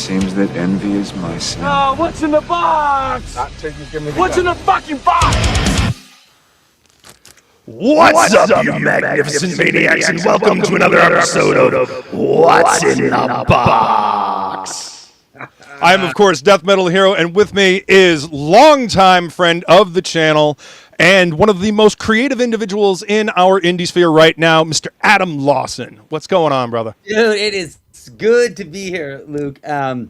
seems that envy is my sin. Oh, what's in the box? Not till you give me the What's in the fucking box? What's up, you magnificent maniacs, and welcome to another episode of What's in the Box. I am, of course, DeathMetalHero, and with me is longtime friend of the channel and one of the most creative individuals in our indie sphere right now, Mr. Adam Lawson. What's going on, brother? Dude, it is good to be here, Luke. As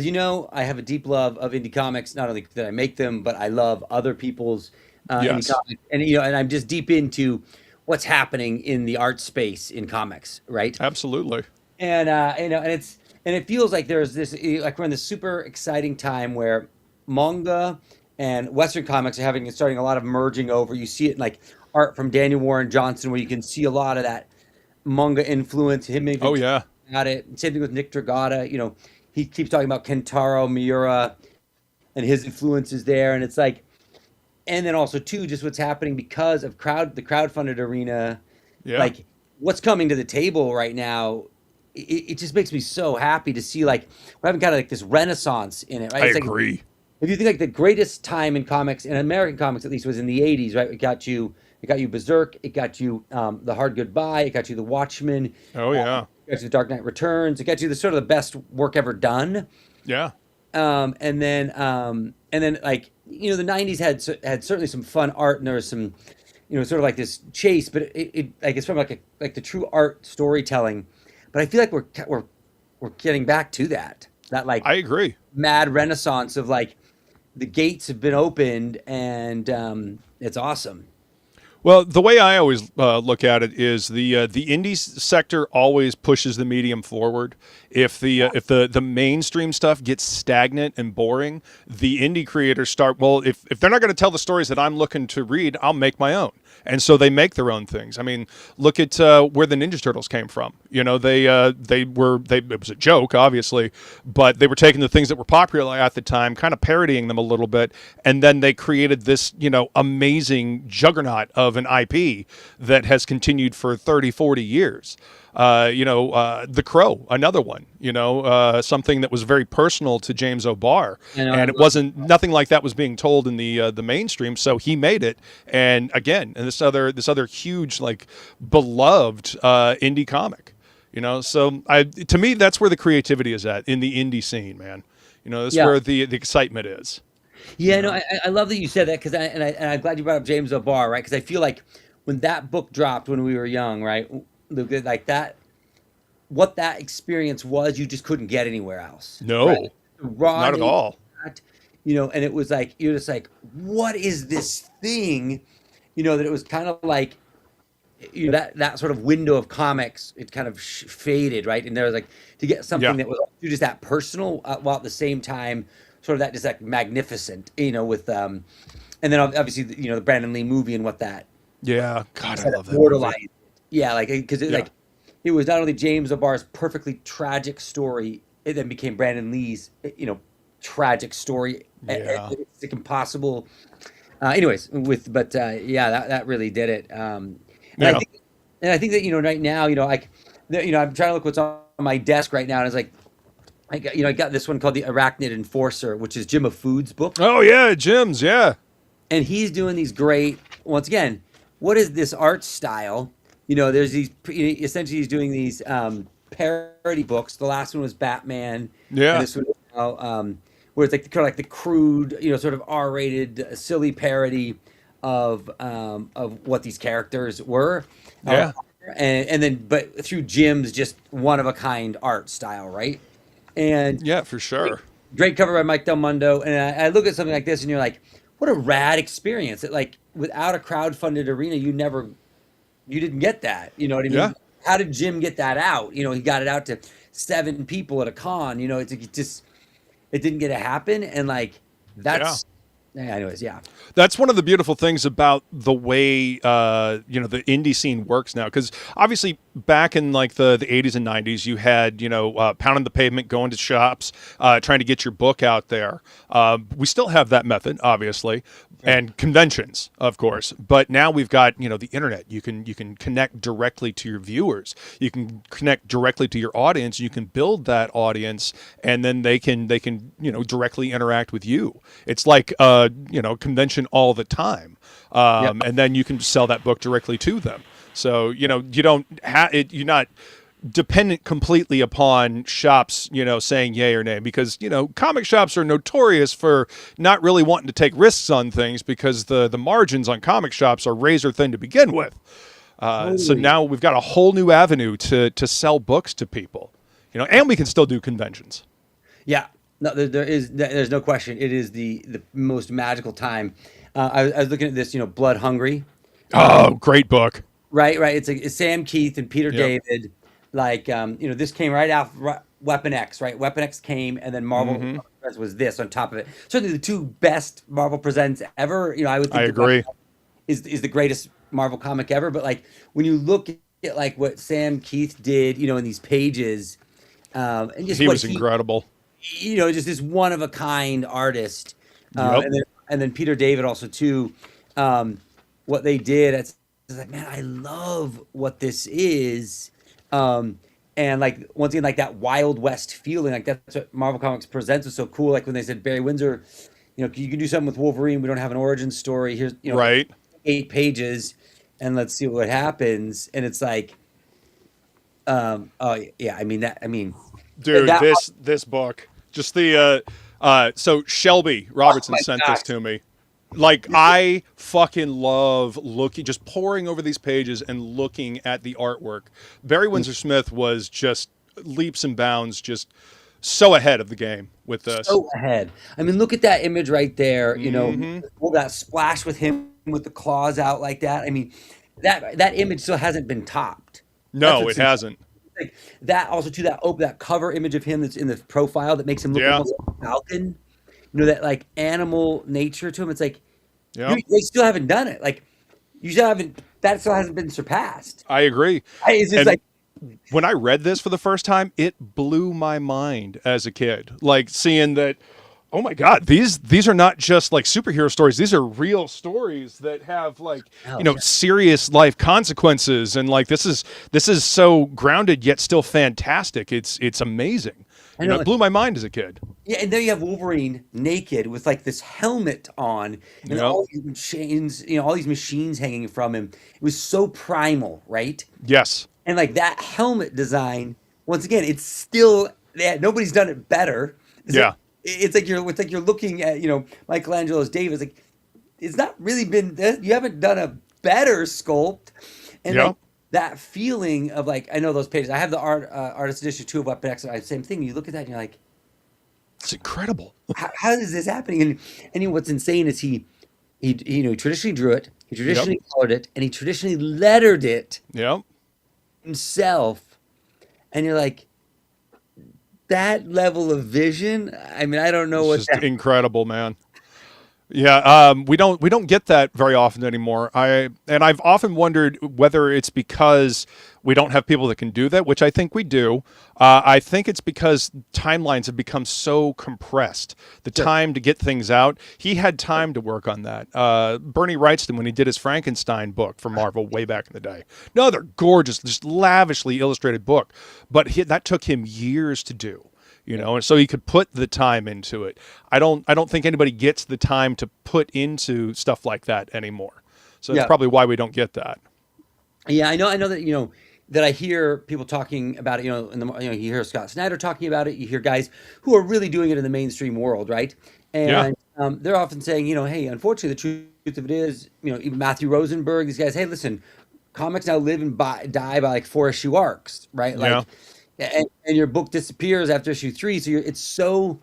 you know, I have a deep love of indie comics. Not only that I make them, but I love other people's indie comics. And and I'm just deep into what's happening in the art space in comics, right? Absolutely. And and it feels like there's this, like we're in this super exciting time where manga and Western comics are starting a lot of merging over. You see it in like art from Daniel Warren Johnson, where you can see a lot of that manga influence. Him maybe at it. Same thing with Nick Dragata. You know, he keeps talking about Kentaro Miura and his influences there, and it's like, and then also too, just what's happening because of the crowdfunded arena. Yeah. Like what's coming to the table right now. It just makes me so happy to see, like, we're having kind of like this renaissance in it, right? I It's agree. Like, if you think like the greatest time in comics, in American comics at least, was in the 80s, right? It got you Berserk, it got you The Hard Goodbye, it got you The Watchmen. Oh, yeah. It got you The Dark Knight Returns, it got you the sort of the best work ever done. Yeah. And then like, you know, the 90s had certainly some fun art, and there was some, you know, sort of like this chase, but it like it's from like the true art storytelling. But I feel like we're getting back to that like I agree. mad renaissance of like the gates have been opened, and it's awesome. Well, the way I always look at it is the indie sector always pushes the medium forward. If the mainstream stuff gets stagnant and boring, the indie creators start. Well, if they're not going to tell the stories that I'm looking to read, I'll make my own. And so they make their own things. I mean, look at where the Ninja Turtles came from. You know, it was a joke, obviously, but they were taking the things that were popular at the time, kind of parodying them a little bit, and then they created this, you know, amazing juggernaut of an IP that has continued for 30, 40 years. The Crow, another one, something that was very personal to James O'Barr, and it wasn't, nothing like that was being told in the mainstream. So he made it. And again, and this other huge, like, beloved, indie comic, so to me, that's where the creativity is at, in the indie scene, man. That's where the excitement is. Yeah, no, I love that you said that, because I'm glad you brought up James O'Barr, right? Because I feel like when that book dropped when we were young, right, like that, what that experience was, you just couldn't get anywhere else. No, right? not at all. And it was like, you're just like, what is this thing? That it was kind of like, that sort of window of comics, it kind of faded, right? And there was like, to get something that was just that personal, while at the same time, sort of that just like magnificent, with, and then obviously, the Brandon Lee movie and what that. Yeah, God, I love that movie. Yeah, like, because it was not only James O'Barr's perfectly tragic story, it then became Brandon Lee's, tragic story. Yeah. It's like impossible. That really did it. And I think that, right now, I'm trying to look what's on my desk right now, and it's like, I got this one called The Arachnid Enforcer, which is Jim of Food's book. Oh yeah, Jim's, yeah. And he's doing these great, once again, what is this art style? There's these, essentially he's doing these parody books. The last one was Batman. Yeah. And this one, where it's like kind of like the crude, sort of R-rated, silly parody of what these characters were. Yeah. But through Jim's just one of a kind art style, right? And yeah, for sure. Great cover by Mike Del Mundo. And I look at something like this, and you're like, what a rad experience! That, like, without a crowdfunded arena, you didn't get that. You know what I mean? Yeah. How did Jim get that out? He got it out to 7 people at a con. It didn't get to happen, and like that's. Yeah. Anyways, yeah. That's one of the beautiful things about the way the indie scene works now, because obviously back in like the 80s and 90s, you had, pounding the pavement, going to shops, trying to get your book out there. We still have that method, obviously, and conventions, of course. But now we've got, the internet. You can connect directly to your viewers. You can connect directly to your audience. You can build that audience, and then they can directly interact with you. It's like convention all the time. And then you can sell that book directly to them. So, you don't have it, you're not dependent completely upon shops, saying yay or nay, because, comic shops are notorious for not really wanting to take risks on things because the margins on comic shops are razor thin to begin with. So now we've got a whole new avenue to sell books to people, and we can still do conventions. Yeah, no, there's no question. It is the most magical time. I was looking at this, Blood Hungry. Oh, great book. Right. It's Sam Keith and Peter David. Like, this came right after Weapon X, right? Weapon X came, and then Marvel was this on top of it. Certainly the two best Marvel presents ever. I would think I agree. Is the greatest Marvel comic ever. But like when you look at like what Sam Keith did, in these pages, and just he was incredible. Just this one of a kind artist. Yep. And then Peter David also too. What they did, it's like, man, I love what this is. And like once again, like that Wild West feeling, like that's what Marvel Comics presents is so cool. Like when they said Barry Windsor, you can do something with Wolverine. We don't have an origin story. Here's right 8 pages, and let's see what happens. And it's like, oh yeah, dude, this book, just the so Shelby Robertson sent this to me. Like, I fucking love just poring over these pages and looking at the artwork. Barry Windsor Smith was just leaps and bounds, just so ahead of the game with this. So ahead. Look at that image right there. All that splash with him with the claws out like that. That image still hasn't been topped. No, it hasn't. Like that also too, that cover image of him that's in the profile that makes him look almost like a falcon. That like animal nature to him. It's like they still haven't done it. Like that still hasn't been surpassed. I agree. It's just like when I read this for the first time, it blew my mind as a kid. Like seeing that, oh my God, these are not just like superhero stories. These are real stories that have like serious life consequences, and like this is so grounded yet still fantastic. It's amazing. It blew my mind as a kid. Yeah, and there you have Wolverine naked with like this helmet on and all these machines, all these machines hanging from him. It was so primal, right? Yes. And like that helmet design, once again, it's still nobody's done it better. It's like you're looking at Michelangelo's David. It's like it's not really been. You haven't done a better sculpt, and like, that feeling of like I know those pages. I have the artist edition 2 of Weapon X. Same thing. You look at that and you're like, it's incredible. how is this happening? And what's insane is he traditionally drew it, he traditionally colored it, and he traditionally lettered it himself. And you're like, that level of vision. I don't know it's just incredible, man. Yeah, we don't get that very often anymore. I've often wondered whether it's because we don't have people that can do that, which I think we do. I think it's because timelines have become so compressed. The time to get things out, he had time to work on that. Bernie Wrightston, when he did his Frankenstein book for Marvel way back in the day, another gorgeous, just lavishly illustrated book, but that took him years to do. And so he could put the time into it. I don't think anybody gets the time to put into stuff like that anymore. So that's probably why we don't get that. Yeah, I know that that I hear people talking about it. You hear Scott Snyder talking about it. You hear guys who are really doing it in the mainstream world, right? And they're often saying, hey, unfortunately, the truth of it is, even Matthew Rosenberg, these guys, hey, listen, comics now live and die by like 4-issue arcs, right? Like. And your book disappears after issue 3, so it's so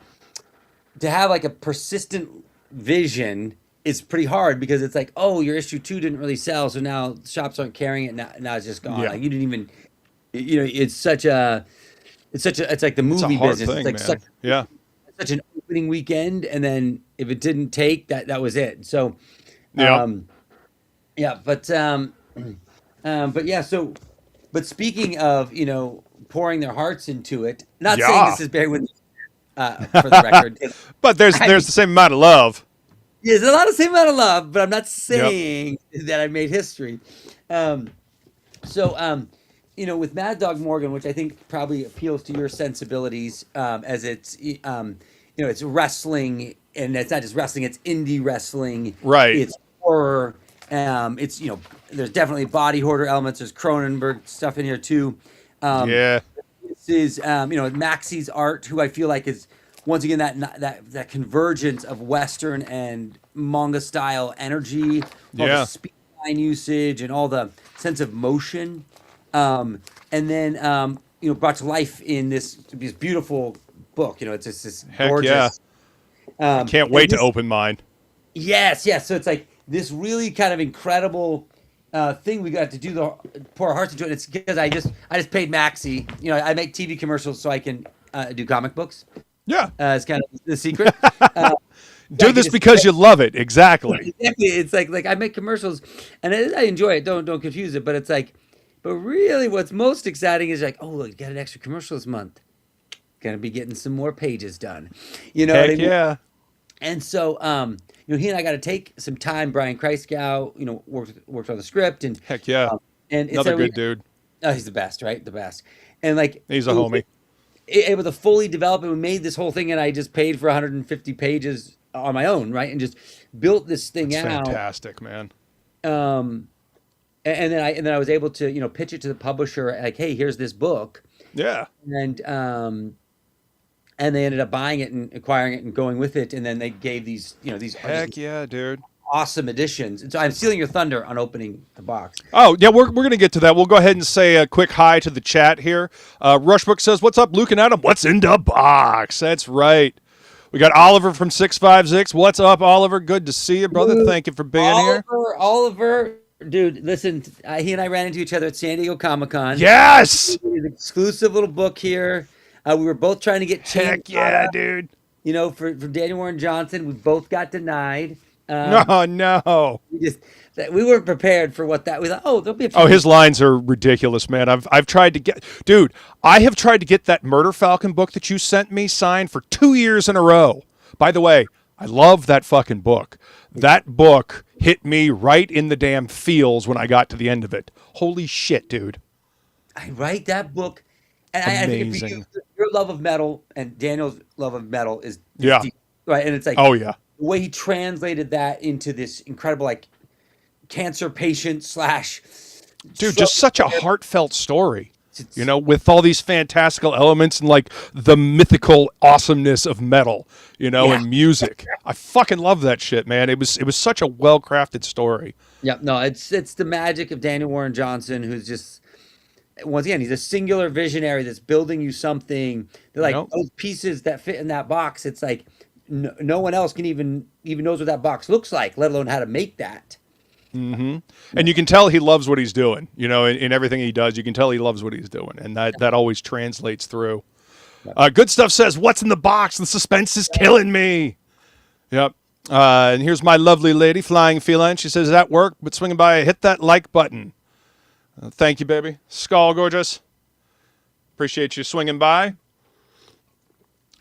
to have like a persistent vision is pretty hard because it's like, oh, your issue 2 didn't really sell, so now shops aren't carrying it. Now it's just gone. Like you didn't even, it's like the movie business. Thing, it's like man. such an opening weekend, and then if it didn't take, that was it. So, but yeah, so. But speaking of, pouring their hearts into it, not saying Yeah. this is Barry Windsor, for the record. But there's the same amount of love. There's a lot of same amount of love, but I'm not Yep. saying that I made history. So, with Mad Dog Morgan, which I think probably appeals to your sensibilities, as it's wrestling, and it's not just wrestling; it's indie wrestling. Right. It's horror. It's there's definitely body horror elements. There's Cronenberg stuff in here too. Yeah. This is Maxie's art, who I feel like is once again that convergence of Western and manga style energy, all the speed line usage and all the sense of motion, and then brought to life in this beautiful book. It's just this gorgeous. Yeah. Can't wait to open mine. Yes. So it's like this really kind of incredible thing we got to do pour our hearts into it. It's because I just paid Maxie. I make TV commercials so I can do comic books. Yeah. It's kind of the secret. Do this because you love it. Exactly. Exactly. It's like I make commercials and I enjoy it. Don't confuse it. But it's like, but really what's most exciting is like, oh, look, you got an extra commercial this month. Gonna be getting some more pages done. Heck what I mean? yeah. And so, he and I got to take some time. Brian Kreisgau, worked on the script, and Heck yeah. and Another good dude. Oh, he's the best, right? The best. And like He's a homie. Able to fully develop it. We made this whole thing, and I just paid for 150 pages on my own, right? And just built this thing That's out. fantastic, man. And then I was able to pitch it to the publisher, like, hey, here's this book. Yeah. And they ended up buying it and acquiring it and going with it. And then they gave these, Heck yeah, dude. awesome editions. And so I'm stealing your thunder on opening the box. Oh, yeah, we're going to get to that. We'll go ahead and say a quick hi to the chat here. Rushbook says, what's up, Luke and Adam? What's in the box? That's right. We got Oliver from 656. What's up, Oliver? Good to see you, brother. Dude, Thank you for being here. Oliver, dude, listen, he and I ran into each other at San Diego Comic-Con. Yes! An exclusive little book here. We were both trying to get Heck yeah, dude. for Daniel Warren Johnson. We both got denied. No. We weren't prepared for what that. We thought, there'll be a few. Oh, his lines are ridiculous, man. I've tried to get, dude. I have tried to get that Murder Falcon book that you sent me signed for 2 years in a row. By the way, I love that fucking book. That book hit me right in the damn feels when I got to the end of it. Holy shit, dude. I write that book, and I think for you, your love of metal and Daniel's love of metal is deep, right? And it's like, oh yeah, the way he translated that into this incredible like cancer patient / dude, just such a heartfelt story. With all these fantastical elements and like the mythical awesomeness of metal, and music. I fucking love that shit, man. It was such a well-crafted story. Yeah, no, it's the magic of Daniel Warren Johnson, who's just, once again, he's a singular visionary that's building you something. They're like those pieces that fit in that box. It's like no one else can even knows what that box looks like, let alone how to make that. Mm-hmm. And you can tell he loves what he's doing. In everything he does, you can tell he loves what he's doing, and that always translates through. Good Stuff says, "What's in the box? The suspense is killing me." Yep. And here's my lovely lady, Flying Feline. She says, "At work, but swinging by, hit that like button." Thank you, baby. Skull, gorgeous. Appreciate you swinging by.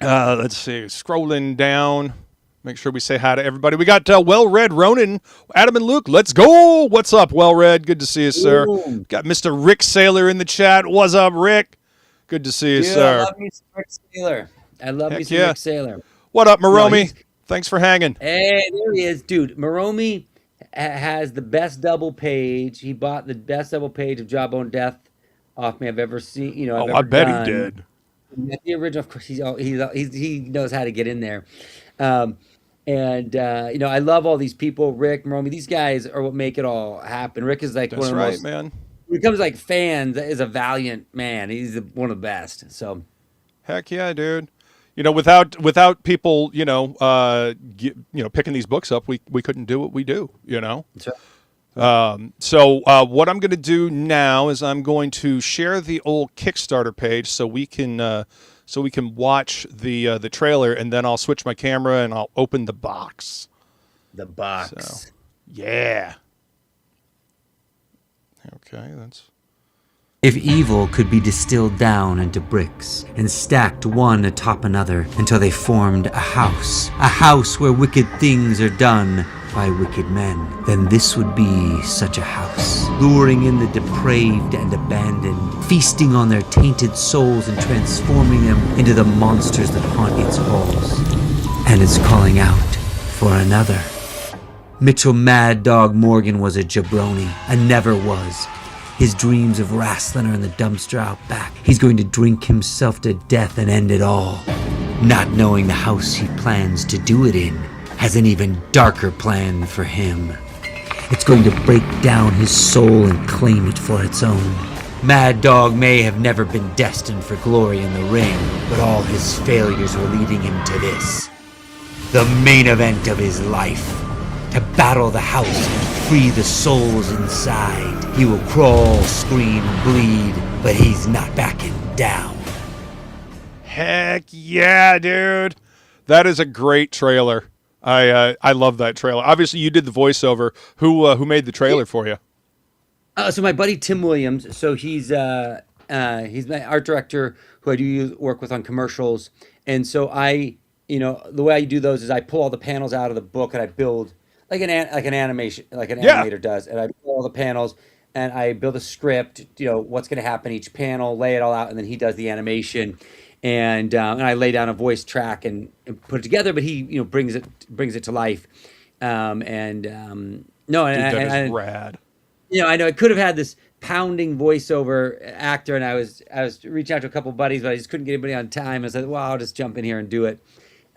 Let's see. Scrolling down. Make sure we say hi to everybody. We got Well-Read Ronan, Adam and Luke. Let's go. What's up, Well-Read? Good to see you, sir. Ooh. Got Mr. Rick Saylor in the chat. What's up, Rick? Good to see you, sir. I love me some Rick Saylor. Rick Saylor. What up, Maromi? Thanks for hanging. Hey, there he is. Dude, Maromi has the best double page. He bought the best double page of Jawbone Death off me I've ever seen. I bet he did. The original, of course, he knows how to get in there. I love all these people, Rick, Maromi. These guys are what make it all happen. Rick is like one of the most, man. When it comes to like fans, is a valiant man. He's one of the best. So, heck yeah, dude. Without people, picking these books up, we couldn't do what we do. That's right. So what I'm going to do now is I'm going to share the old Kickstarter page so we can watch the trailer, and then I'll switch my camera and I'll open the box. The box. So, yeah. Okay, that's If evil could be distilled down into bricks and stacked one atop another until they formed a house where wicked things are done by wicked men, then this would be such a house, luring in the depraved and abandoned, feasting on their tainted souls and transforming them into the monsters that haunt its halls. And it's calling out for another. Mitchell Mad Dog Morgan was a jabroni, a never was. His dreams of wrestling are in the dumpster out back. He's going to drink himself to death and end it all, not knowing the house he plans to do it in has an even darker plan for him. It's going to break down his soul and claim it for its own. Mad Dog may have never been destined for glory in the ring, but all his failures were leading him to this, the main event of his life. To battle the house and free the souls inside. He will crawl, scream, bleed, but he's not backing down. Heck yeah, dude. That is a great trailer. I love that trailer. Obviously, you did the voiceover. Who made the trailer for you? So my buddy Tim Williams. So he's my art director who I do work with on commercials. And so the way I do those is I pull all the panels out of the book and I build like an animation, like an animator does, and I pull all the panels and I build a script. What's going to happen each panel, lay it all out, and then he does the animation. And I lay down a voice track and put it together, but he brings it to life. No, and that is rad. I know I could have had this pounding voiceover actor, and I was reaching out to a couple of buddies, but I just couldn't get anybody on time. I said, well, I'll just jump in here and do it.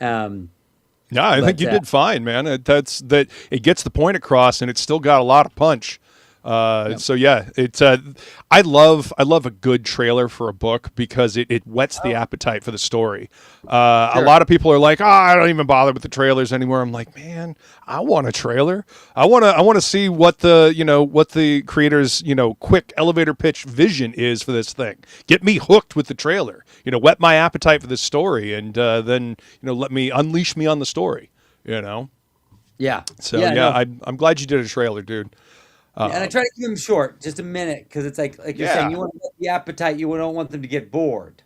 Yeah, I think you did fine, man. It gets the point across, and it's still got a lot of punch. So yeah, it's I love a good trailer for a book because it whets the appetite for the story. A lot of people are like, I don't even bother with the trailers anymore. I'm like, man, I want a trailer. I want to see what the creator's quick elevator pitch vision is for this thing. Get me hooked with the trailer. Whet my appetite for this story, and then unleash me on the story. Yeah. So yeah, no. I'm glad you did a trailer, dude. And I try to keep them short, just a minute, because it's like you're saying, you want to get the appetite, you don't want them to get bored.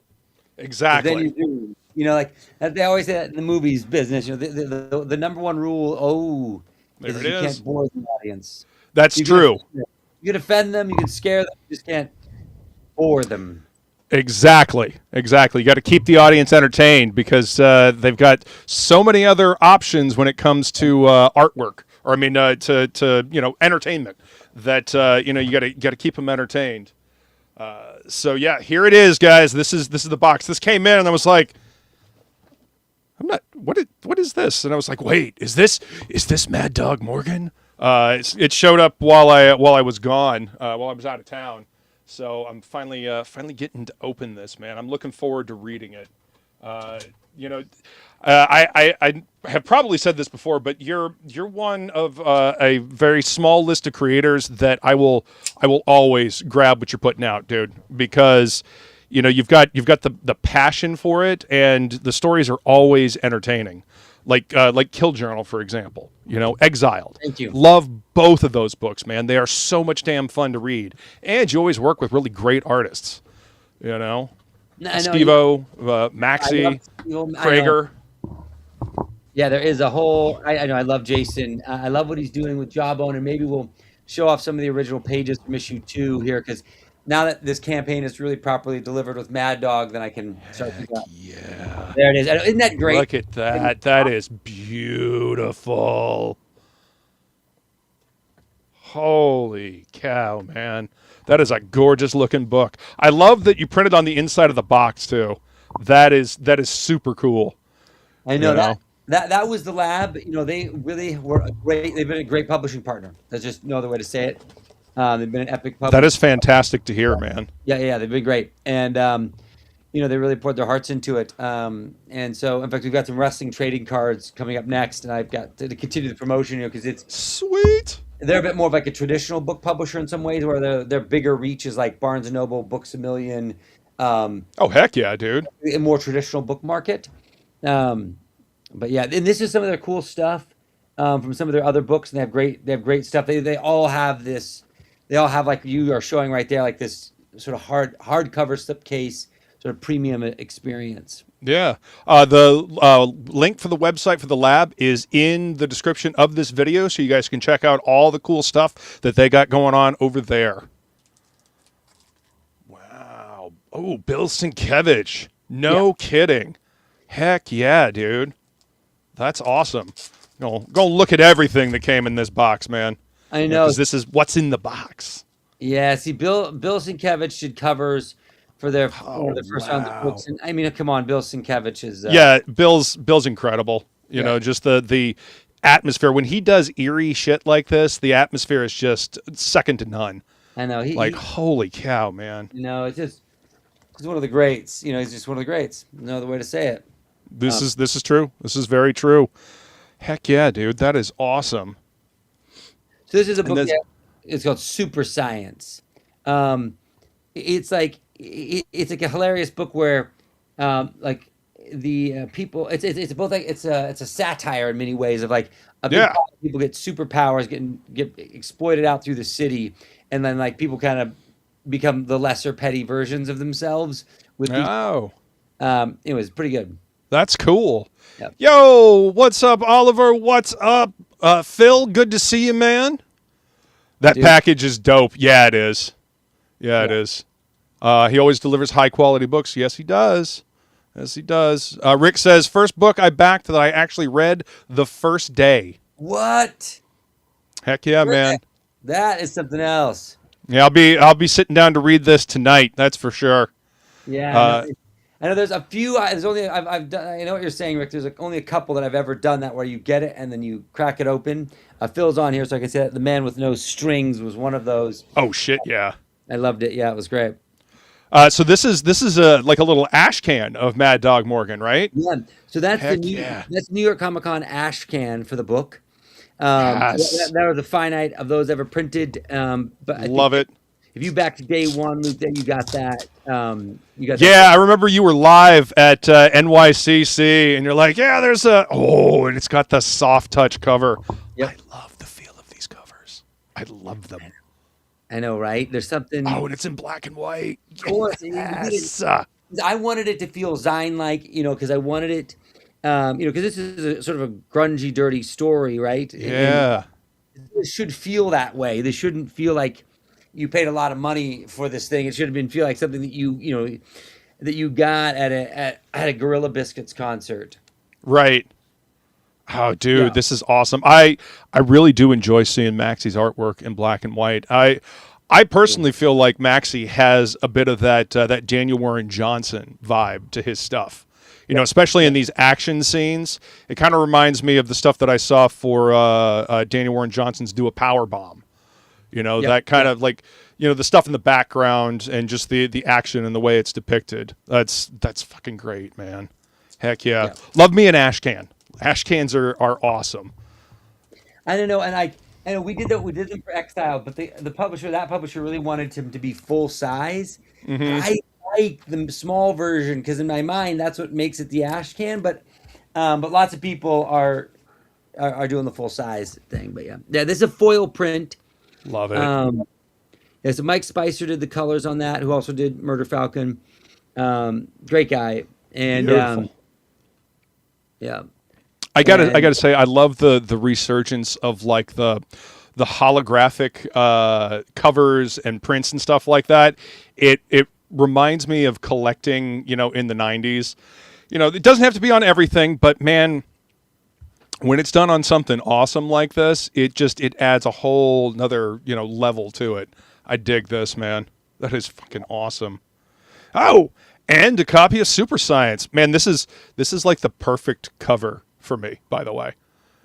Exactly. Then you do, like they always say that in the movies business. The number one rule, there is it you is. can't bore the audience. That's true. You can offend them, you can scare them, you just can't bore them. Exactly. You got to keep the audience entertained because they've got so many other options when it comes to artwork, or to entertainment. That you got to keep them entertained. So yeah, here it is, guys. This is the box. This came in, and I was like, what is this? And I was like, wait, is this Mad Dog Morgan? It showed up while I was gone, while I was out of town. So I'm finally getting to open this, man. I'm looking forward to reading it. I have probably said this before, but you're one of a very small list of creators that I will always grab what you're putting out, dude, because you've got the passion for it, and the stories are always entertaining. Like Kill Journal, for example, Exiled. Thank you. Love both of those books, man. They are so much damn fun to read. And you always work with really great artists, Steve-O, Maxie, Krager. Yeah, there is a whole, I know, I love Jason. I love what he's doing with Jawbone, and maybe we'll show off some of the original pages from issue 2 here, because now that this campaign is really properly delivered with Mad Dog, then I can start to go. Yeah. There it is. Isn't that great? Look at that. That is beautiful. Holy cow, man. That is a gorgeous looking book. I love that you printed on the inside of the box too. That is super cool. I know that was the lab. They really were they've been a great publishing partner. There's just no other way to say it. They've been an epic publisher. That is fantastic to hear, man. Yeah, they've been great. And they really poured their hearts into it. And so, in fact, we've got some wrestling trading cards coming up next, and I've got to continue the promotion, because it's sweet. They're a bit more of like a traditional book publisher in some ways, where their bigger reach is like Barnes & Noble, Books A Million. Oh, heck yeah, dude. A more traditional book market. But yeah, and this is some of their cool stuff from some of their other books, and they have great stuff. They all have this. They all have, like you are showing right there, like this sort of hardcover slipcase sort of premium experience. Yeah. The link for the website for the lab is in the description of this video, so you guys can check out all the cool stuff that they got going on over there. Wow. Oh, Bill Sienkiewicz. No kidding. Heck yeah, dude. That's awesome. Go look at everything that came in this box, man. I know. 'Cause this is what's in the box. Yeah, see, Bill Sienkiewicz did covers for their first round of books. And I mean, come on, Bill Sienkiewicz is yeah, Bill's incredible. You know, just the atmosphere when he does eerie shit like this, the atmosphere is just second to none. I know. Holy cow, man. You know, he's one of the greats. You know, he's just one of the greats. No other way to say it. This is true. This is very true. Heck yeah, dude. That is awesome. So this is a book. It's called Super Science. It's like a hilarious book where, like the people. It's both like it's a satire in many ways of like people get superpowers, get exploited out through the city, and then like people kind of become the lesser petty versions of themselves. It was pretty good. That's cool. Yep. Yo, what's up, Oliver? What's up, Phil? Good to see you, man. That package is dope. Yeah, it is. Yeah, it is. He always delivers high-quality books. Yes, he does. Yes, he does. Rick says, first book I backed that I actually read the first day. Heck yeah, man. That is something else. Yeah, I'll be sitting down to read this tonight. That's for sure. Yeah. I know there's a few. There's only I've done. I know what you're saying, Rick. There's like only a couple that I've ever done that where you get it and then you crack it open. Phil's on here, so I can say that The Man with No Strings was one of those. Oh shit, yeah. I loved it. Yeah, it was great. So this is like a little ash can of Mad Dog Morgan, right? Yeah. So that's that's New York Comic Con ash can for the book. That was the finite of those ever printed. But I love it. If you back to day one, Luke, then you got that. I remember you were live at NYCC, and you're like, yeah, there's and it's got the soft touch cover. Yep. I love the feel of these covers. I love them. I know, right? There's something. Oh, and it's in black and white. Of course. Yes. I wanted it to feel Zine-like, because I wanted it, because this is a sort of a grungy, dirty story, right? Yeah. And it should feel that way. They shouldn't feel like you paid a lot of money for this thing. It should have feel like something that you got at a Gorilla Biscuits concert. Right. Oh, dude, This is awesome. I really do enjoy seeing Maxie's artwork in black and white. I personally feel like Maxie has a bit of that Daniel Warren Johnson vibe to his stuff. Especially in these action scenes. It kind of reminds me of the stuff that I saw for Daniel Warren Johnson's Do a Power Bomb. That kind of like, the stuff in the background and just the action and the way it's depicted. That's fucking great, man. Heck yeah. Love me an ash can. Ash cans are awesome. I don't know, and I know we did them for Exile, but that publisher really wanted him to be full size. Mm-hmm. I like the small version because in my mind that's what makes it the ash can. But lots of people are doing the full size thing. But yeah, this is a foil print. Love it. So Mike Spicer did the colors on that, who also did Murder Falcon. Great guy, and yeah. I gotta say, I love the resurgence of like the holographic covers and prints and stuff like that. It reminds me of collecting, in the 90s. It doesn't have to be on everything, but man, when it's done on something awesome like this, it adds a whole another, level to it. I dig this, man. That is fucking awesome. Oh, and a copy of Super Science. Man, this is like the perfect cover for me, by the way.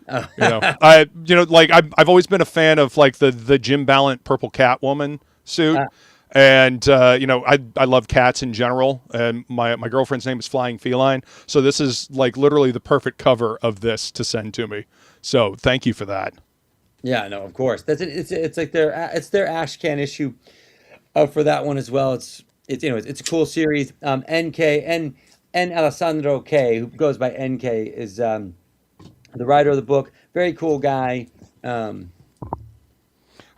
I've always been a fan of like the Jim Ballant purple Catwoman suit. And I love cats in general, and my girlfriend's name is Flying Feline, so this is like literally the perfect cover of this to send to me. So thank you for that. Yeah, no, of course. It's like their ash can issue for that one as well. It's a cool series. NK Alessandro K, who goes by NK, is the writer of the book. Very cool guy.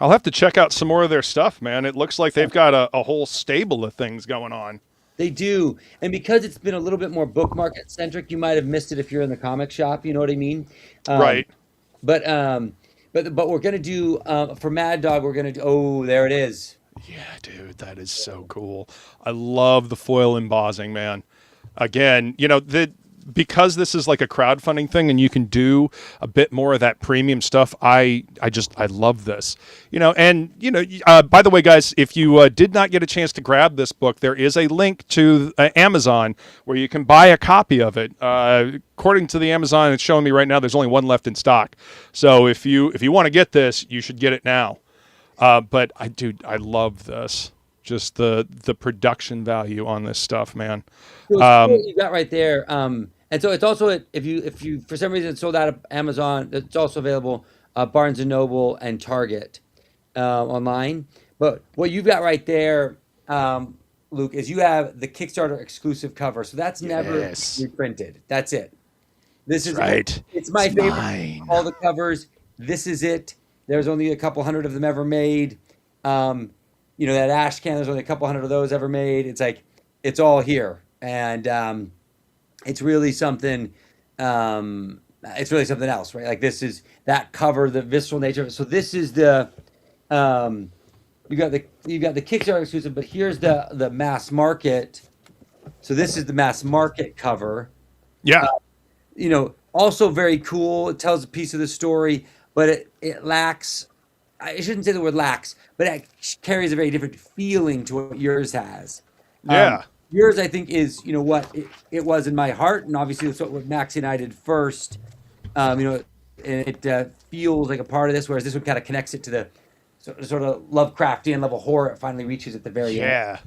I'll have to check out some more of their stuff, man. It looks like they've got a whole stable of things going on. They do, and because it's been a little bit more book market centric, you might have missed it if you're in the comic shop. You know what I mean? Right. But we're gonna do for Mad Dog. We're gonna do. Oh, there it is. Yeah, dude, that is so cool. I love the foil embossing, man. Again, because this is like a crowdfunding thing and you can do a bit more of that premium stuff, I love this. By the way, guys, if you did not get a chance to grab this book, there is a link to Amazon where you can buy a copy of it. According to the Amazon, it's showing me right now there's only one left in stock. So if you want to get this, you should get it now. But I love this. Just the production value on this stuff, man. So what you got right there. And so it's also if you for some reason sold out of Amazon, it's also available Barnes and Noble and Target online. But what you've got right there, Luke, is you have the Kickstarter exclusive cover. So that's never reprinted. That's it. This is right. It's my favorite. Mine. All the covers. This is it. There's only a couple hundred of them ever made. That ash can, there's only a couple hundred of those ever made. It's like, it's all here. And it's really something, else, right? Like this is that cover, the visceral nature of it. So this is the, you got the Kickstarter exclusive, but here's the mass market. So this is the mass market cover. Yeah. Also very cool. It tells a piece of the story, but it lacks, I shouldn't say the word lacks, but it carries a very different feeling to what yours has. Yeah. Yours, I think, is, what it was in my heart, and obviously that's what Maxie and I did first. And it feels like a part of this, whereas this one kind of connects it to the sort of Lovecraftian level horror it finally reaches at the very end. Yeah.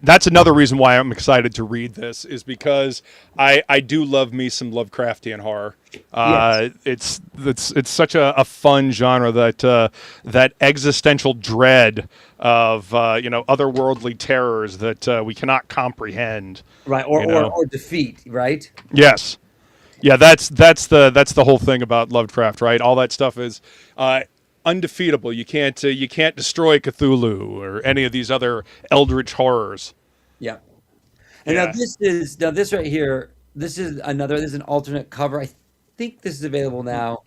That's another reason why I'm excited to read this, is because I do love me some Lovecraftian horror. Yes. It's such a fun genre, that existential dread of otherworldly terrors that we cannot comprehend. Right, or defeat, right? Yes. Yeah, that's the whole thing about Lovecraft, right? All that stuff is undefeatable. You can't destroy Cthulhu or any of these other eldritch horrors. Yeah. And now this right here, this is an alternate cover. I think this is available now.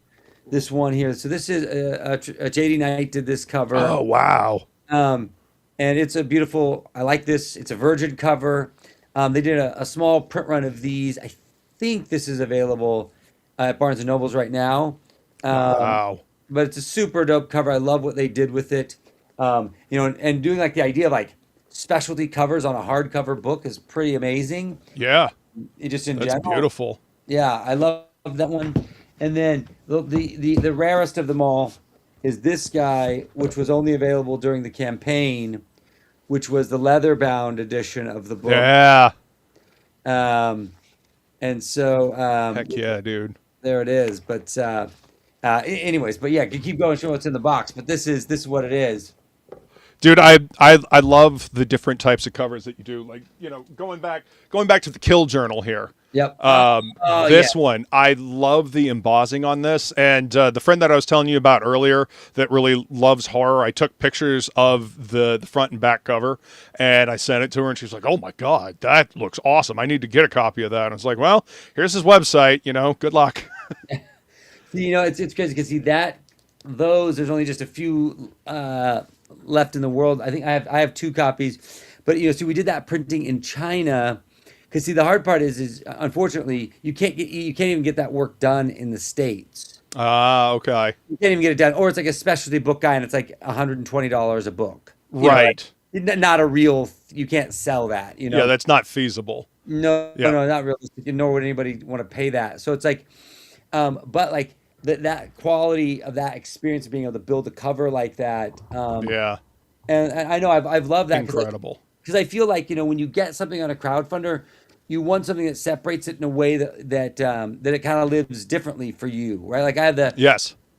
This one here. So this is a JD Knight did this cover. Oh wow. And it's a beautiful. I like this. It's a Virgin cover. They did a small print run of these. I think this is available at Barnes and Nobles right now. Wow. But it's a super dope cover. I love what they did with it. And doing like the idea of like specialty covers on a hardcover book is pretty amazing. Yeah. That's general. Beautiful. Yeah, I love that one. And then the rarest of them all is this guy, which was only available during the campaign, which was the leather-bound edition of the book. Yeah. And so heck yeah, dude. There it is. But anyways, but yeah, keep going, show what's in the box. But this is what it is. Dude, I love the different types of covers that you do. Like, going back to the Kill Journal here. Yep. This one, I love the embossing on this. And the friend that I was telling you about earlier that really loves horror, I took pictures of the front and back cover, and I sent it to her, and she was like, "Oh my God, that looks awesome. I need to get a copy of that." And I was like, "Well, here's his website. Good luck." It's crazy because there's only just a few left in the world. I think I have 2 copies, but we did that printing in China. Because the hard part is unfortunately you can't even get that work done in the States. Okay. You can't even get it done, or it's like a specialty book guy, and it's like $120 a book. Right. Not a real. You can't sell that. Yeah, that's not feasible. No, not realistic. Nor would anybody want to pay that. So it's like, but like that quality of that experience of being able to build a cover like that. Yeah. And I know I've loved that. Incredible. Because I feel like when you get something on a crowdfunder, you want something that separates it in a way that it kind of lives differently for you, right? Like I have the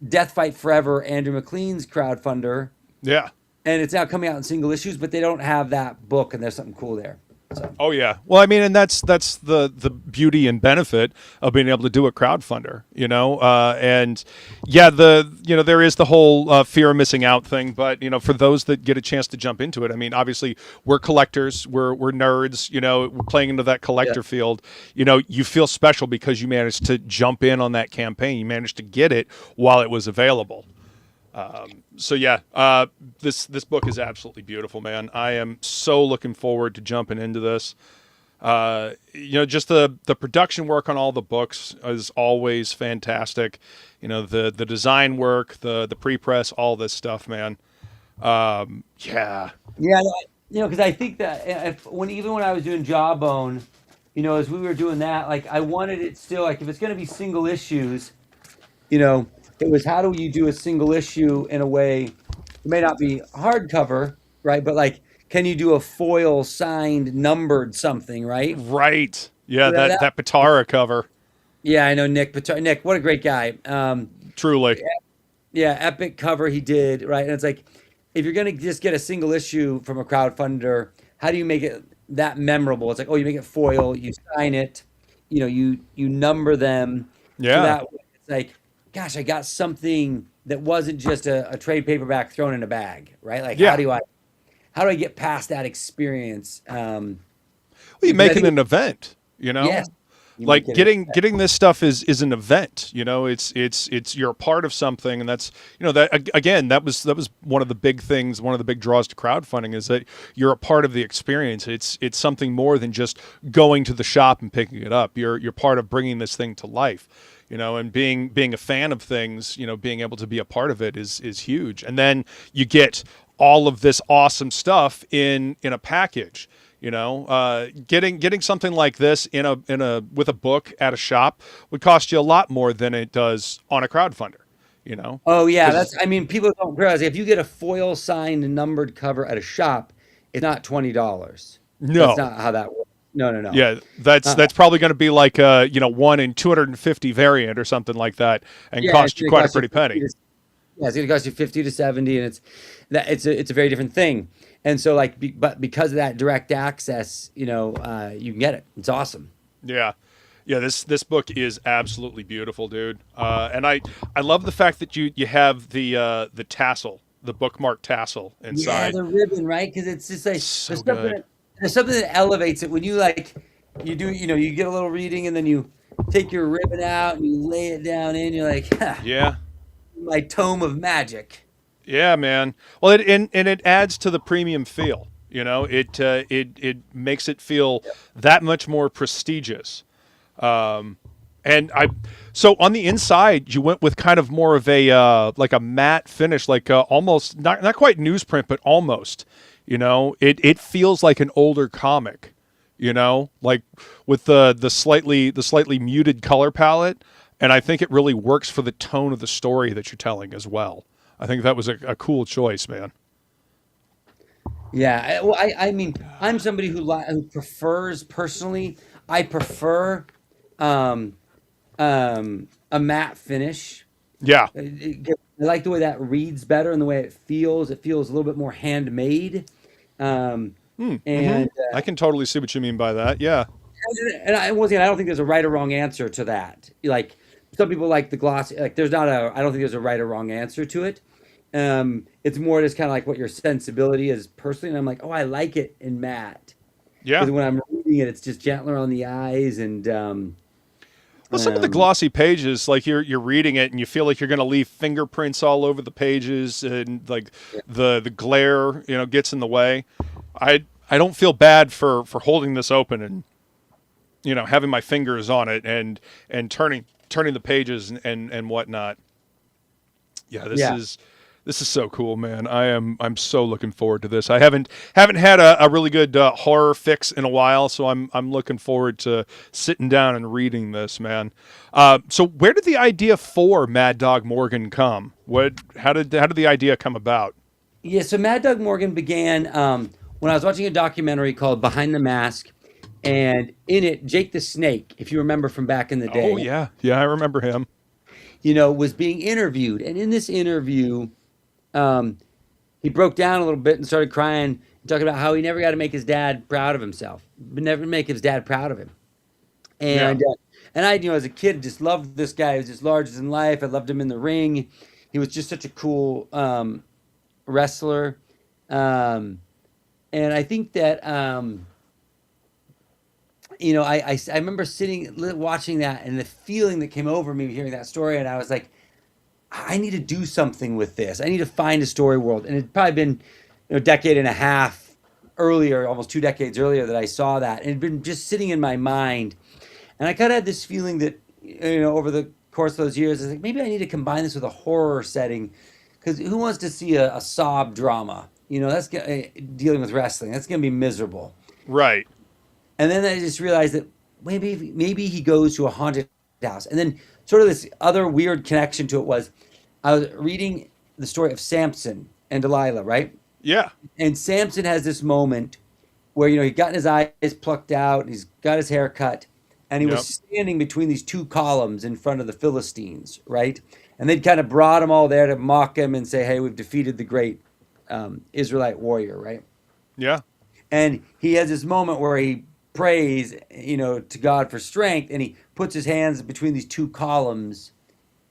Death Fight Forever Andrew McLean's crowdfunder. Yeah. And it's now coming out in single issues, but they don't have that book, and there's something cool there. So. Oh yeah. Well, I mean, and that's the beauty and benefit of being able to do a crowdfunder, and yeah, there is the whole fear of missing out thing, but for those that get a chance to jump into it, I mean, obviously we're collectors, we're nerds, we're playing into that collector field, you feel special because you managed to jump in on that campaign, you managed to get it while it was available. So yeah, this book is absolutely beautiful, man. I am so looking forward to jumping into this. Just the production work on all the books is always fantastic. The design work, the pre-press, all this stuff, man. Yeah. Yeah, because I think that even when I was doing Jawbone, as we were doing that, like I wanted it still like if it's going to be single issues, it was how do you do a single issue in a way it may not be hardcover, right? But like, can you do a foil signed numbered something, right? Right. Yeah, So that Patara cover. Yeah, I know Nick. Nick, what a great guy. Truly. Yeah, epic cover he did, right? And it's like, if you're gonna just get a single issue from a crowdfunder, how do you make it that memorable? It's like, oh, you make it foil, you sign it, you number them. Yeah. So that way it's like, gosh, I got something that wasn't just a trade paperback thrown in a bag, right? Like, Yeah. how do I get past that experience? Well, you make it an event, Yes. Like getting this stuff is an event, it's you're a part of something, and that's that again that was one of the big things, one of the big draws to crowdfunding is that you're a part of the experience. It's something more than just going to the shop and picking it up. You're part of bringing this thing to life. And being a fan of things, being able to be a part of it is huge. And then you get all of this awesome stuff in a package. Getting something like this with a book at a shop would cost you a lot more than it does on a crowdfunder. Oh yeah, people don't realize if you get a foil signed and numbered cover at a shop, it's not $20. No, that's not how that works. No. Yeah, that's probably going to be like a 1 in 250 variant or something like that, and cost you quite a pretty penny. Yeah, it's going to cost you 50 to 70, and it's a very different thing. And so but because of that direct access, you can get it. It's awesome. Yeah. This book is absolutely beautiful, dude. And I love the fact that you have the tassel, the bookmark tassel inside. Yeah, the ribbon, right? Because it's just like So good. there's something that elevates it when you you do you get a little reading and then you take your ribbon out and you lay it down in. You're like, Yeah. My tome of magic. Yeah, man. Well, it adds to the premium feel. It makes it feel that much more prestigious. So on the inside, you went with kind of more of a like a matte finish, like almost not quite newsprint, but almost. It feels like an older comic. Like with the slightly muted color palette, and I think it really works for the tone of the story that you're telling as well. I think that was a cool choice, man. Yeah, I mean, I'm somebody who prefers personally. I prefer a matte finish. Yeah. I like the way that reads better and the way it feels. It feels a little bit more handmade. And I can totally see what you mean by that. Yeah. And once again, I don't think there's a right or wrong answer to that. Like some people like the glossy. Like I don't think there's a right or wrong answer to it. It's more just kind of like what your sensibility is personally. And I'm like, oh, I like it in matte. Yeah. Because when I'm reading it, it's just gentler on the eyes and. Well, some of the glossy pages, like you're reading it and you feel like you're going to leave fingerprints all over the pages, and like the glare, gets in the way. I don't feel bad for holding this open and having my fingers on it and turning the pages and whatnot. Yeah, this is so cool, man. I'm so looking forward to this. I haven't had a really good horror fix in a while, so I'm looking forward to sitting down and reading this, man. So where did the idea for Mad Dog Morgan come? How did the idea come about? Yeah, so Mad Dog Morgan began when I was watching a documentary called Behind the Mask, and in it, Jake the Snake, if you remember from back in the day. Oh yeah, I remember him. Was being interviewed, and in this interview. He broke down a little bit and started crying, talking about how he never got to make his dad proud of himself, but never make his dad proud of him. And I, as a kid, just loved this guy. He was just larger than life. I loved him in the ring. He was just such a cool wrestler. And I think that, I remember watching that, and the feeling that came over me hearing that story, and I was like, I need to do something with this. I need to find a story world. And it'd probably been a decade and a half earlier, almost 2 decades earlier, that I saw that. And it'd been just sitting in my mind. And I kind of had this feeling that, over the course of those years, I was like, maybe I need to combine this with a horror setting. Because who wants to see a sob drama? That's dealing with wrestling. That's going to be miserable. Right. And then I just realized that maybe he goes to a haunted house. And then sort of this other weird connection to it was, I was reading the story of Samson and Delilah, right? Yeah. And Samson has this moment where, he'd gotten his eyes plucked out, and he's got his hair cut, and he was standing between these 2 columns in front of the Philistines, right? And they'd kind of brought him all there to mock him and say, hey, we've defeated the great Israelite warrior, right? Yeah. And he has this moment where he prays, to God for strength, and he puts his hands between these 2 columns,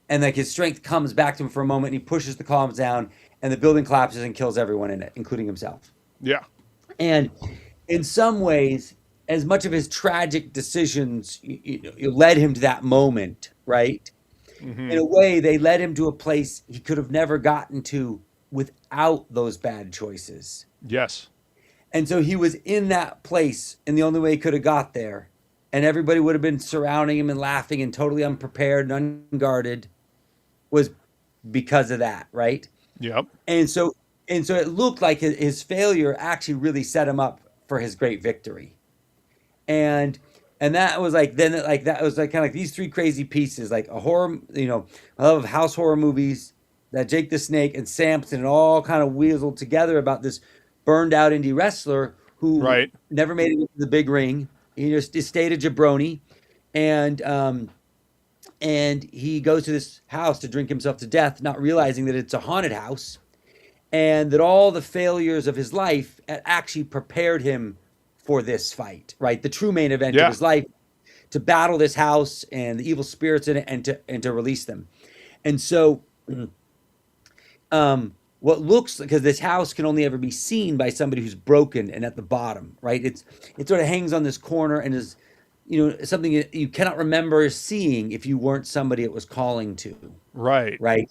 and like his strength comes back to him for a moment, and he pushes the columns down, and the building collapses and kills everyone in it, including himself. Yeah. And in some ways, as much of his tragic decisions led him to that moment, right? Mm-hmm. In a way, they led him to a place he could have never gotten to without those bad choices. Yes. And so he was in that place, and the only way he could have got there, and everybody would have been surrounding him and laughing and totally unprepared and unguarded, was because of that, right? Yep. And so it looked like his failure actually really set him up for his great victory. And that was like, then like that was like kind of like these 3 crazy pieces, like a horror, I love house horror movies, that Jake the Snake and Samson, and all kind of weaseled together about this burned out indie wrestler who never made it into the big ring. He just stayed a jabroni, and he goes to this house to drink himself to death, not realizing that it's a haunted house, and that all the failures of his life had actually prepared him for this fight, right? The true main event of his life, to battle this house and the evil spirits in it, and to release them. And so, what looks, because this house can only ever be seen by somebody who's broken and at the bottom, right? It sort of hangs on this corner and is, something you cannot remember seeing if you weren't somebody it was calling to. Right. Right.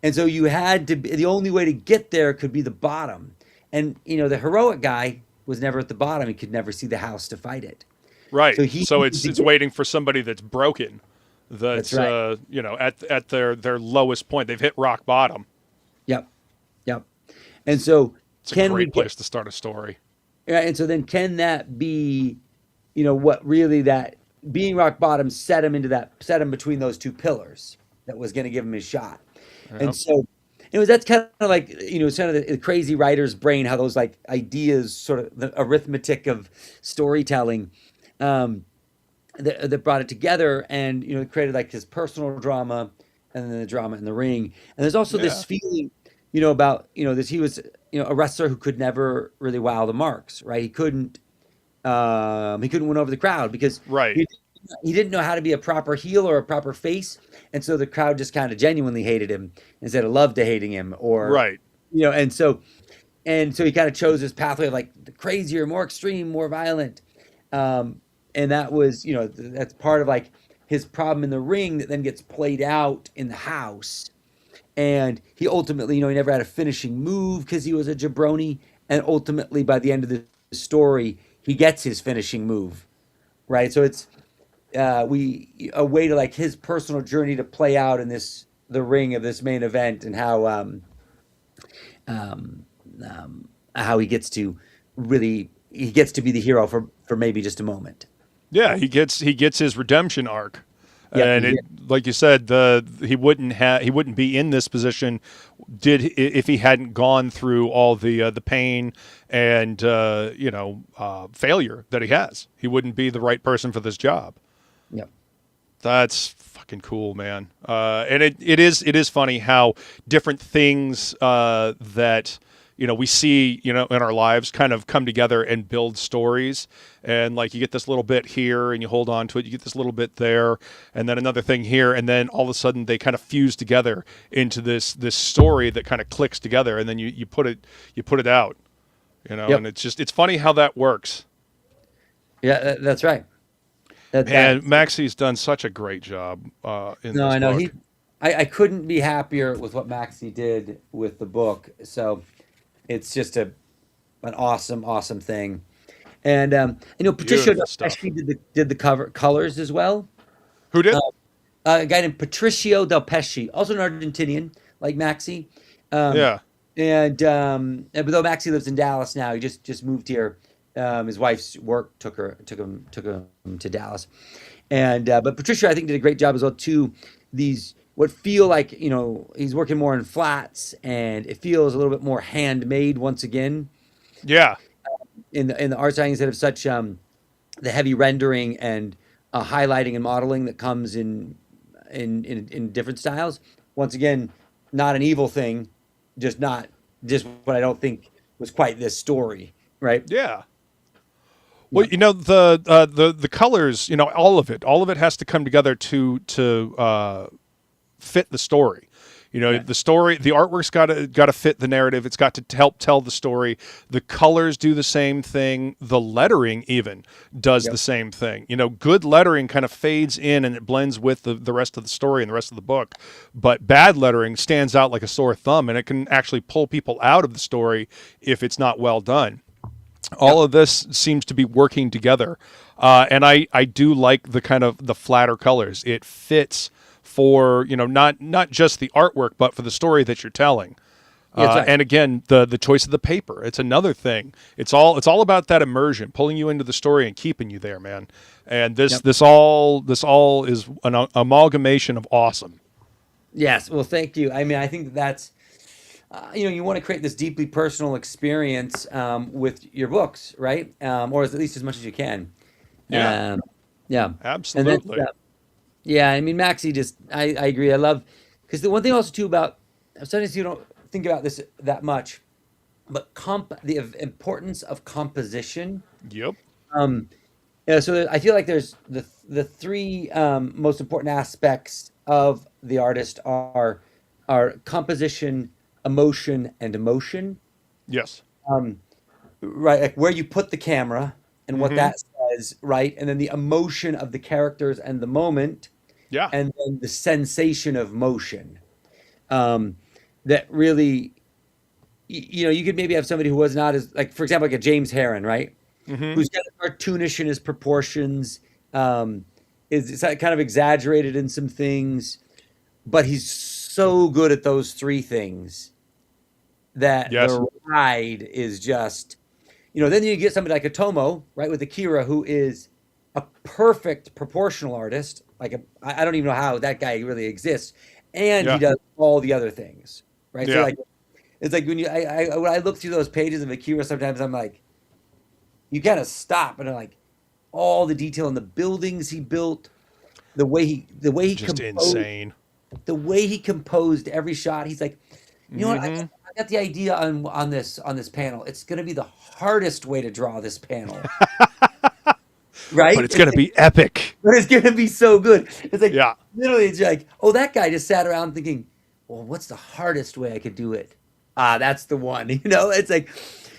And so you had to, the only way to get there could be the bottom. And, the heroic guy was never at the bottom. He could never see the house to fight it. Right. So it's waiting for somebody that's broken. That's right. At their lowest point. They've hit rock bottom. Yep. And so it's a great place to start a story. Yeah. And so then can that be, what really that being rock bottom set him between those 2 pillars that was going to give him his shot. Yep. And so that's kind of like, it's kind of the crazy writer's brain, how those like ideas, sort of the arithmetic of storytelling, that brought it together, and, created like his personal drama, and then the drama in the ring. And there's also this feeling, about, this, he was, a wrestler who could never really wow the marks, right? He couldn't win over the crowd because he didn't know how to be a proper heel or a proper face. And so the crowd just kind of genuinely hated him instead of loved to hating him, and so he kind of chose this pathway of like the crazier, more extreme, more violent. And that was, that's part of like his problem in the ring that then gets played out in the house. And he ultimately, he never had a finishing move because he was a jabroni. And ultimately, by the end of the story, he gets his finishing move, right? So it's a way to like his personal journey to play out in the ring of this main event, and how he gets to be the hero for maybe just a moment. Yeah, he gets his redemption arc. And like you said, he wouldn't be in this position if he hadn't gone through all the pain and failure that he has. He wouldn't be the right person for this job. Yep. That's fucking cool, man. And it is funny how different things that we see, in our lives kind of come together and build stories. And like you get this little bit here and you hold on to it, you get this little bit there, and then another thing here, and then all of a sudden they kind of fuse together into this story that kind of clicks together, and then you put it out, Yep. and it's funny how that works. Yeah, that's right. And Maxie's done such a great job in No, this I know book. I couldn't be happier with what Maxie did with the book. So it's just an awesome thing. And Patricio Beautiful stuff. actually did the colors as well. Who did? A guy named Patricio Del Pesci, also an Argentinian like Maxie. Yeah. And but though Maxie lives in Dallas now, he just moved here. His wife's work took him to Dallas, and but Patricia I think did a great job as well too. These what feel like he's working more in flats, and it feels a little bit more handmade once again Yeah. in the art style instead of such the heavy rendering and highlighting and modeling that comes in different styles. Once again, not an evil thing, just what I don't think was quite this story, right? Yeah. Well, the colors, all of it has to come together to fit the story. The story, the artwork's got to fit the narrative. It's got to help tell the story. The colors do the same thing. The lettering even does the same thing. Good lettering kind of fades in and it blends with the rest of the story and the rest of the book. But bad lettering stands out like a sore thumb, and it can actually pull people out of the story if it's not well done. All of this seems to be working together. And I do like the kind of the flatter colors. It fits for, not just the artwork, but for the story that you're telling. Right. And again, the choice of the paper. It's another thing. It's all about that immersion, pulling you into the story and keeping you there, man. And this all is an amalgamation of awesome. Yes. Well, thank you. I mean, I think that's you want to create this deeply personal experience with your books, right? Or at least as much as you can. Yeah. Yeah. Absolutely. And then, yeah, I mean, Maxie I agree. I love, because the one thing also too about, sometimes you don't think about this that much, but the importance of composition. Yep. So I feel like there's the three most important aspects of the artist are composition, emotion, and emotion. Yes. Right, like where you put the camera and what that says, right? And then the emotion of the characters and the moment. Yeah. And then the sensation of motion. That really, you could maybe have somebody who was not as, like, for example, like a James Herron, right? Who's kind of cartoonish in his proportions, is kind of exaggerated in some things, but he's so good at those three things that the ride is just, then you get somebody like a Tomo, right, with Akira, who is a perfect proportional artist. Like I don't even know how that guy really exists, and he does all the other things, right? Yeah. So like, it's like when I look through those pages of Akira, sometimes I'm like, you gotta stop, and I'm like, all the detail in the buildings he built, the way he Just composed, insane. the way he composed every shot. He's like, what? I got the idea on this panel. It's gonna be the hardest way to draw this panel. Right? But it's going to be epic. But it's going to be so good. It's like, Yeah. literally, it's like, oh, that guy just sat around thinking, well, what's the hardest way I could do it? That's the one. It's like,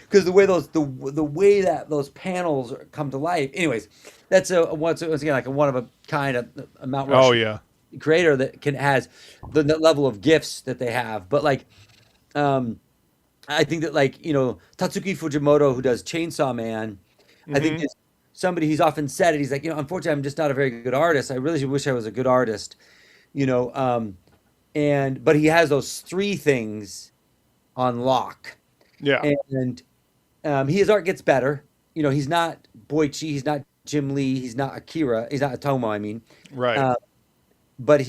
because the way that those panels come to life. Anyways, that's once again like a one of a kind of a Mount Rushmore creator that has the level of gifts that they have. But like, I think that like Tatsuki Fujimoto, who does Chainsaw Man, I think is somebody, he's often said it. He's like, unfortunately, I'm just not a very good artist. I really wish I was a good artist, but he has those three things on lock. Yeah. And his art gets better. He's not Boichi, he's not Jim Lee, he's not Akira, he's not Otomo, I mean. Right. But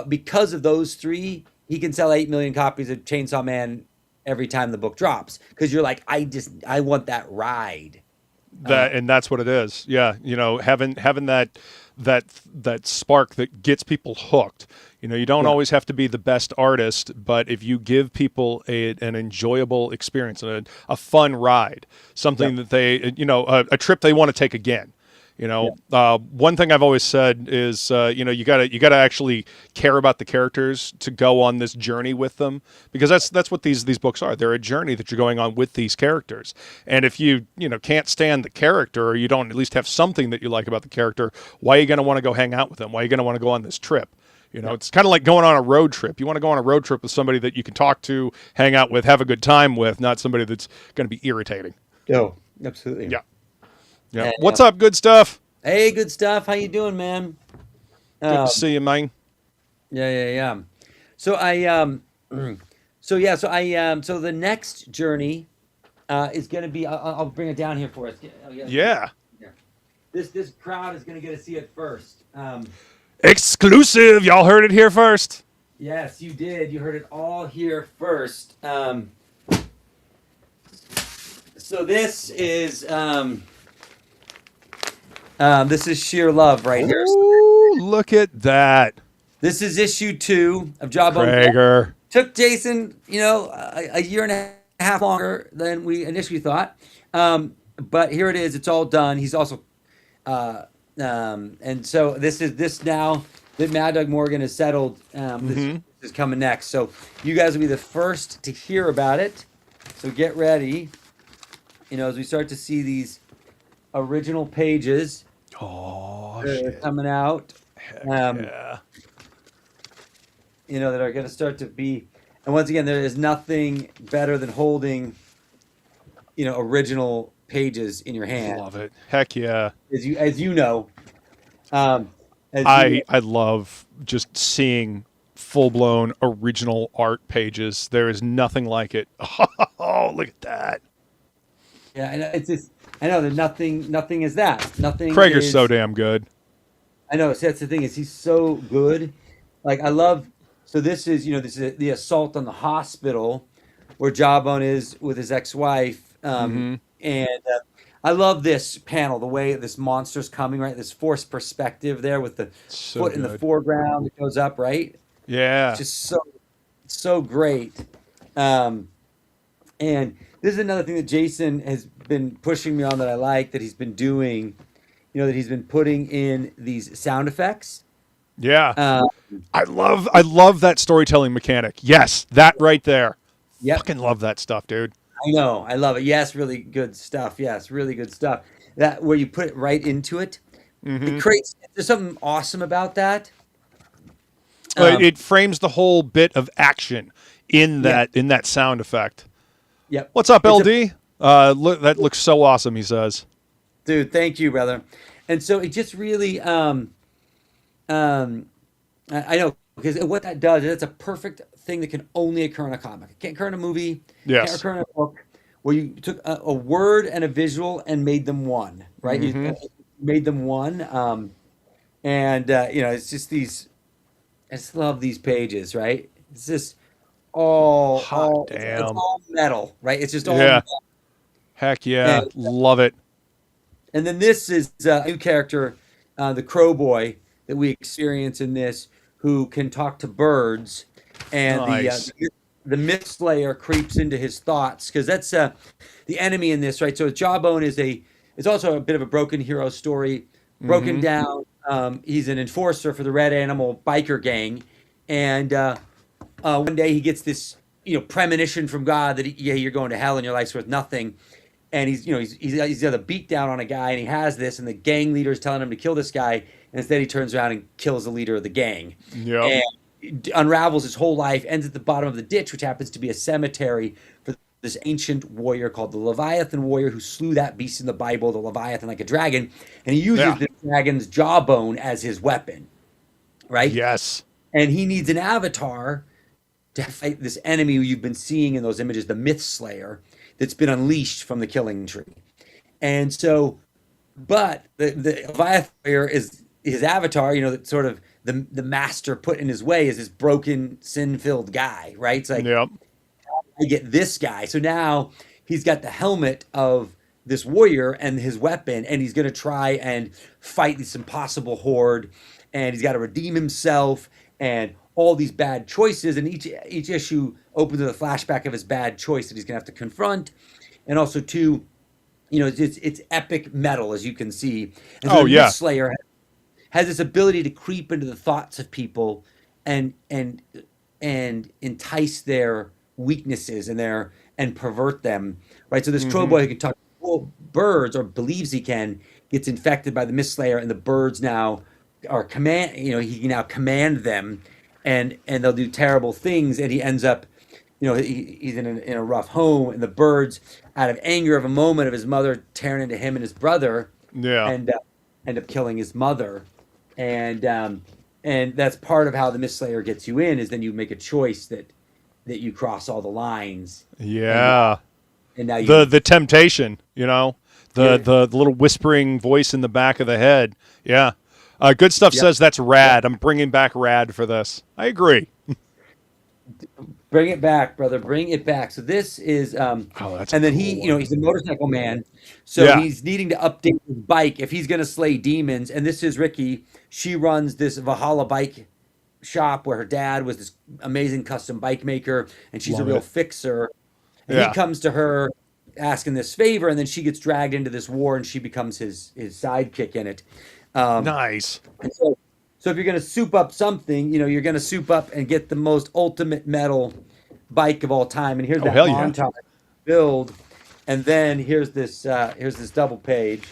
because of those three, he can sell 8 million copies of Chainsaw Man every time the book drops. Because you're like, I want that ride. And that's what it is. Yeah, having that spark that gets people hooked. You don't always have to be the best artist, but if you give people an enjoyable experience and a fun ride, something that they, a trip they want to take again. One thing I've always said is, you gotta actually care about the characters to go on this journey with them, because that's what these books are. They're a journey that you're going on with these characters. And if you can't stand the character, or you don't at least have something that you like about the character, why are you gonna want to go hang out with them? Why are you gonna want to go on this trip? It's kind of like going on a road trip. You want to go on a road trip with somebody that you can talk to, hang out with, have a good time with, not somebody that's going to be irritating. Oh, absolutely. Yeah. Yeah. What's up, good stuff? Hey, good stuff. How you doing, man? Good to see you, man. Yeah. So so the next journey is going to be. I'll bring it down here for us. Yeah. This crowd is going to get to see it first. Exclusive. Y'all heard it here first. Yes, you did. You heard it all here first. So this is sheer love right here. Ooh, look at that. This is issue 2 of Jawbone. Krager. Took Jason, a year and a half longer than we initially thought. But here it is. It's all done. He's also, and so this now that Mad Dog Morgan has settled. This is coming next. So you guys will be the first to hear about it. So get ready. As we start to see these original pages. Oh, shit. Coming out. Yeah. That are going to start to be, and once again, there is nothing better than holding, original pages in your hand. Love it. Heck yeah. As you know. I love just seeing full-blown original art pages. There is nothing like it. Oh, look at that. Yeah, and it's just, I know that nothing is that. Nothing. Krager's so damn good. I know. So that's the thing, is he's so good. Like, I love. So this is the assault on the hospital, where Jawbone is with his ex-wife, and I love this panel, the way this monster's coming, right? This forced perspective there with the foot in the foreground that goes up, right? Yeah. It's just so great. And this is another thing that Jason has been pushing me on that I like, that he's been doing, that he's been putting in these sound effects. Yeah. I love that storytelling mechanic. Yes, that right there. Yep. Fucking love that stuff, dude. I know. I love it. Yes, really good stuff. Yes, really good stuff. That where you put it right into it. It creates, there's something awesome about that. It frames the whole bit of action in that sound effect. Yep. What's up, LD? Look, that looks so awesome, he says. Dude, thank you, brother. And so it just really I know, because what that does is it's a perfect thing that can only occur in a comic. It can't occur in a movie. Yes. Can't occur in a book, where you took a word and a visual and made them one, right? You made them one. It's just these. I just love these pages, right? It's just all damn. It's all metal, right? It's just all metal. Heck yeah, and, love it. And then this is a new character, the Crow Boy, that we experience in this, who can talk to birds, and the Myth Slayer creeps into his thoughts, because that's the enemy in this, right? So Jawbone is also a bit of a broken hero story, broken down. He's an enforcer for the Red Animal biker gang, and one day he gets this premonition from God that you're going to hell and your life's worth nothing. And he's got a beat down on a guy, and he has this, and the gang leader is telling him to kill this guy, and instead he turns around and kills the leader of the gang. Yep. And unravels his whole life, ends at the bottom of the ditch, which happens to be a cemetery for this ancient warrior called the Leviathan warrior, who slew that beast in the Bible, the Leviathan, like a dragon, and he uses the dragon's jawbone as his weapon, right? Yes. And he needs an avatar to fight this enemy who you've been seeing in those images, the Myth Slayer, that's been unleashed from the killing tree. And so, but the Leviathan warrior is his avatar, that sort of the master put in his way, is this broken, sin-filled guy, right? It's like, I get this guy. So now he's got the helmet of this warrior and his weapon, and he's going to try and fight this impossible horde, and he's got to redeem himself, and all these bad choices, and each issue opens with a flashback of his bad choice that he's going to have to confront, and also too, it's epic metal, as you can see. And so Slayer has this ability to creep into the thoughts of people and entice their weaknesses and pervert them, right? So this crow boy who can talk to birds, or believes he can, gets infected by the Mist Slayer, and the birds now are he can now command them, and they'll do terrible things, and he ends up, he's in a rough home, and the birds, out of anger of a moment of his mother tearing into him and his brother, end up killing his mother, and that's part of how the Mist Slayer gets you in, is then you make a choice that you cross all the lines. Yeah. And now the temptation, the little whispering voice in the back of the head. Yeah. Good Stuff says that's rad. I'm bringing back rad for this. I agree. Bring it back, brother. Bring it back. So this is, and then he's a motorcycle man, so he's needing to update his bike if he's going to slay demons. And this is Ricky. She runs this Valhalla bike shop where her dad was this amazing custom bike maker, and she's a real fixer. And he comes to her asking this favor, and then she gets dragged into this war, and she becomes his sidekick in it. Nice. And so if you're going to soup up something, you're going to soup up and get the most ultimate metal bike of all time. And here's that montage build. And then here's this double page,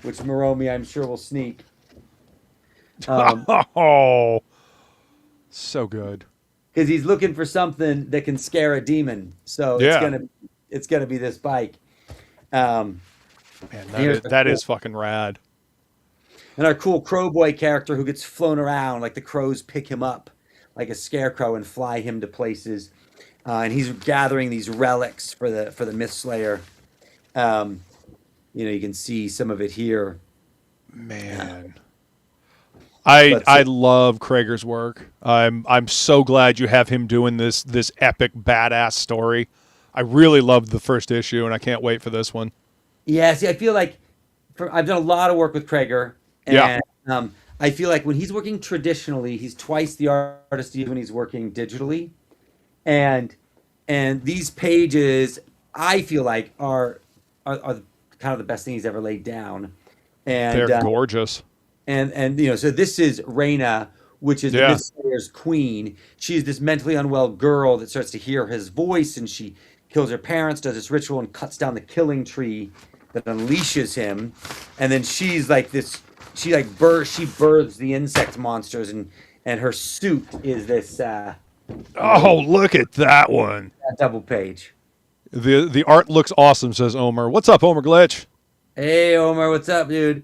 which Moromi, I'm sure, will sneak. Oh, so good. Because he's looking for something that can scare a demon. So it's gonna be this bike. Man, that is fucking rad. And our cool crow boy character who gets flown around, like the crows pick him up like a scarecrow and fly him to places. And he's gathering these relics for the Mist Slayer. You can see some of it here. Man. I love Krager's work. I'm so glad you have him doing this epic badass story. I really loved the first issue, and I can't wait for this one. Yeah, see, I feel like I've done a lot of work with Krager, and I feel like when he's working traditionally, he's twice the artist when he's working digitally, and these pages I feel like are kind of the best thing he's ever laid down, and they're gorgeous. And so this is Reyna, which is the Mist Slayer's queen. She's this mentally unwell girl that starts to hear his voice, and she kills her parents, does this ritual, and cuts down the killing tree that unleashes him. And then she's like this. She births the insect monsters, and her suit is this. Look at that one! That double page. The art looks awesome, says Omer. What's up, Omer Glitch? Hey, Omer, what's up, dude?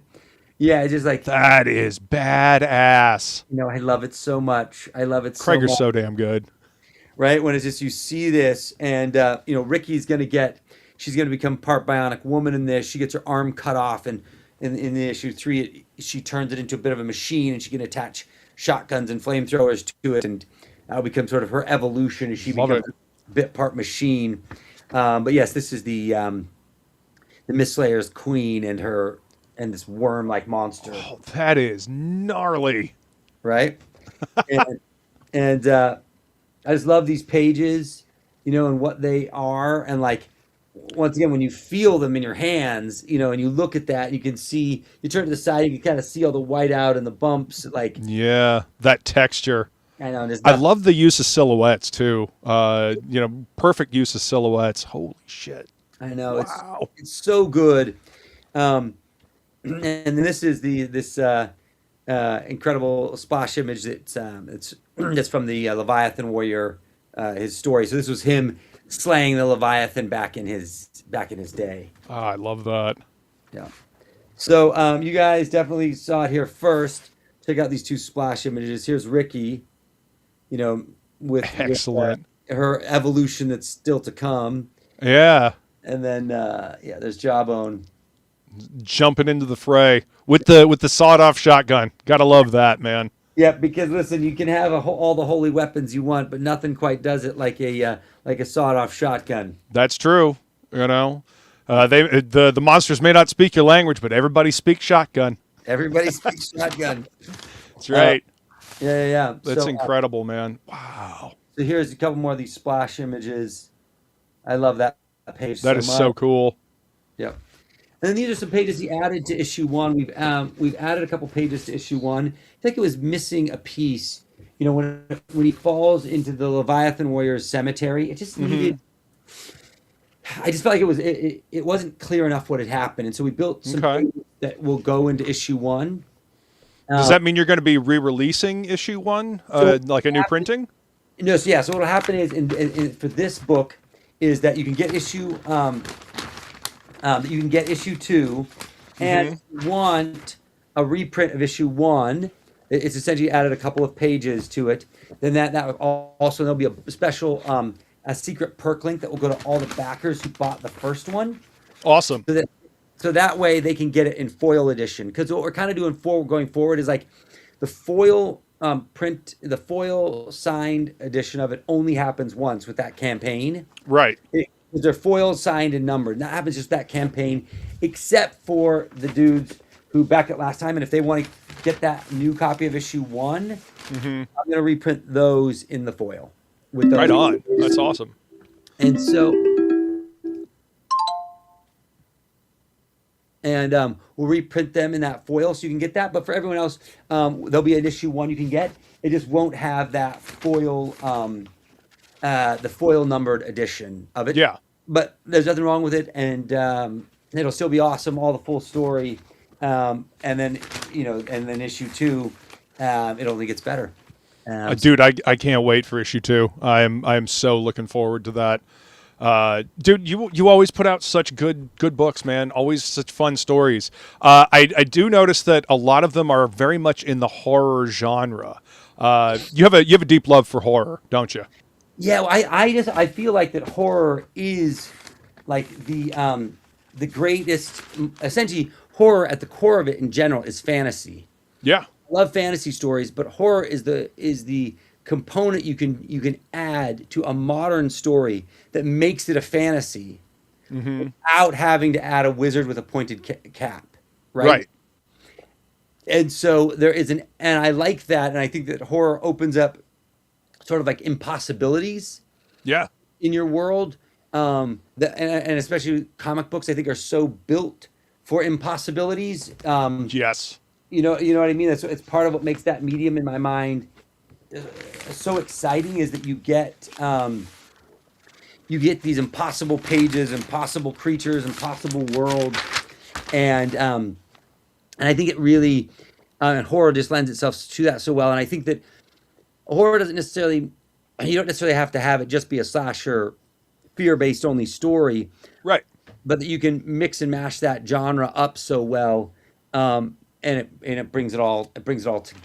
Yeah, it's just like that is badass. I love it so much. I love it so much. Krager's so damn good. Right? When it's just you see this, and Ricky's she's gonna become part bionic woman in this. She gets her arm cut off, and in the issue 3, she turns it into a bit of a machine, and she can attach shotguns and flamethrowers to it, and that'll become sort of her evolution as she becomes a bit part machine. But yes, this is the Mist Slayer's queen and this worm-like monster. Oh, that is gnarly. Right? and I just love these pages, and what they are. And once again, when you feel them in your hands, and you look at that, you can see, you turn to the side, you can kind of see all the whiteout and the bumps. Yeah, that texture. I know. I love the use of silhouettes, too. Perfect use of silhouettes. Holy shit. I know. Wow. It's so good. And this is this incredible splash image that's from the Leviathan Warrior, his story. So this was him slaying the Leviathan back in his day. Oh, I love that. Yeah. So you guys definitely saw it here first. Check out these two splash images. Here's Ricky, with excellent her evolution that's still to come. Yeah. And then there's Jawbone jumping into the fray with the sawed-off shotgun. Gotta love that, man. Yeah, because listen, you can have all the holy weapons you want, but nothing quite does it like a sawed-off shotgun. That's true. The monsters may not speak your language, but everybody speaks shotgun. Everybody speaks shotgun. That's right. Yeah. That's So, incredible, man. Wow. So here's a couple more of these splash images. I love that page. That is so cool. Yep. And then these are some pages he added to issue 1. We've added a couple pages to issue 1. I think it was missing a piece. When he falls into the Leviathan Warriors cemetery, it just needed. I just felt like it wasn't clear enough what had happened, and so we built some pages that will go into issue 1. Does that mean you're going to be re-releasing issue 1, like a new printing? No, so what'll happen is, for this book, is that you can get issue 2, and if you want a reprint of issue 1, it's essentially added a couple of pages to it. Then that also there'll be a special a secret perk link that will go to all the backers who bought the first one. Awesome. So that way they can get it in foil edition. Because what we're kind of doing going forward is like the foil print, the foil signed edition of it only happens once with that campaign. Right. They're foil signed and numbered. And that happens just that campaign, except for the dudes who backed it last time. And if they want to get that new copy of issue 1, I'm going to reprint those in the foil. With those. Right on. That's awesome. And so, we'll reprint them in that foil so you can get that. But for everyone else, there'll be an issue 1 you can get. It just won't have that foil, the foil numbered edition of it. Yeah. But there's nothing wrong with it, and it'll still be awesome. All the full story, and then issue 2, it only gets better. Dude, I can't wait for issue 2. I am so looking forward to that. Dude, you always put out such good books, man. Always such fun stories. I do notice that a lot of them are very much in the horror genre. You have a deep love for horror, don't you? Yeah, well, I feel like that horror is like the greatest. Essentially, horror at the core of it in general is fantasy. Yeah. Love fantasy stories, but horror is the component you can add to a modern story that makes it a fantasy without having to add a wizard with a pointed cap, right? And so there is and I like that, and I think that horror opens up sort of like impossibilities, in your world, and especially comic books, I think are so built for impossibilities. Yes. You know what I mean? It's part of what makes that medium in my mind so exciting, is that you get these impossible pages, impossible creatures, impossible worlds, and I think it really and horror just lends itself to that so well. And I think that horror doesn't necessarily, you don't necessarily have to have it just be a slasher, fear-based only story, right? But that you can mix and mash that genre up so well. And it brings it all. It brings it all to.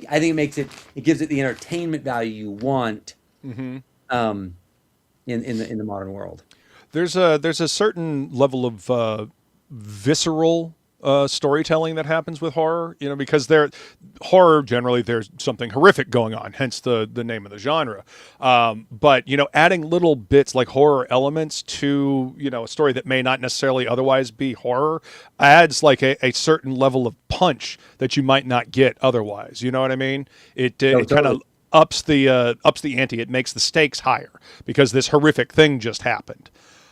I think it gives it the entertainment value you want. In the modern world, there's a certain level of visceral storytelling that happens with horror. Because horror generally there's something horrific going on, hence the name of the genre. But adding little bits like horror elements to a story that may not necessarily otherwise be horror adds like a certain level of punch that you might not get otherwise. You know what I mean? It kind of ups the ante. It makes the stakes higher because this horrific thing just happened.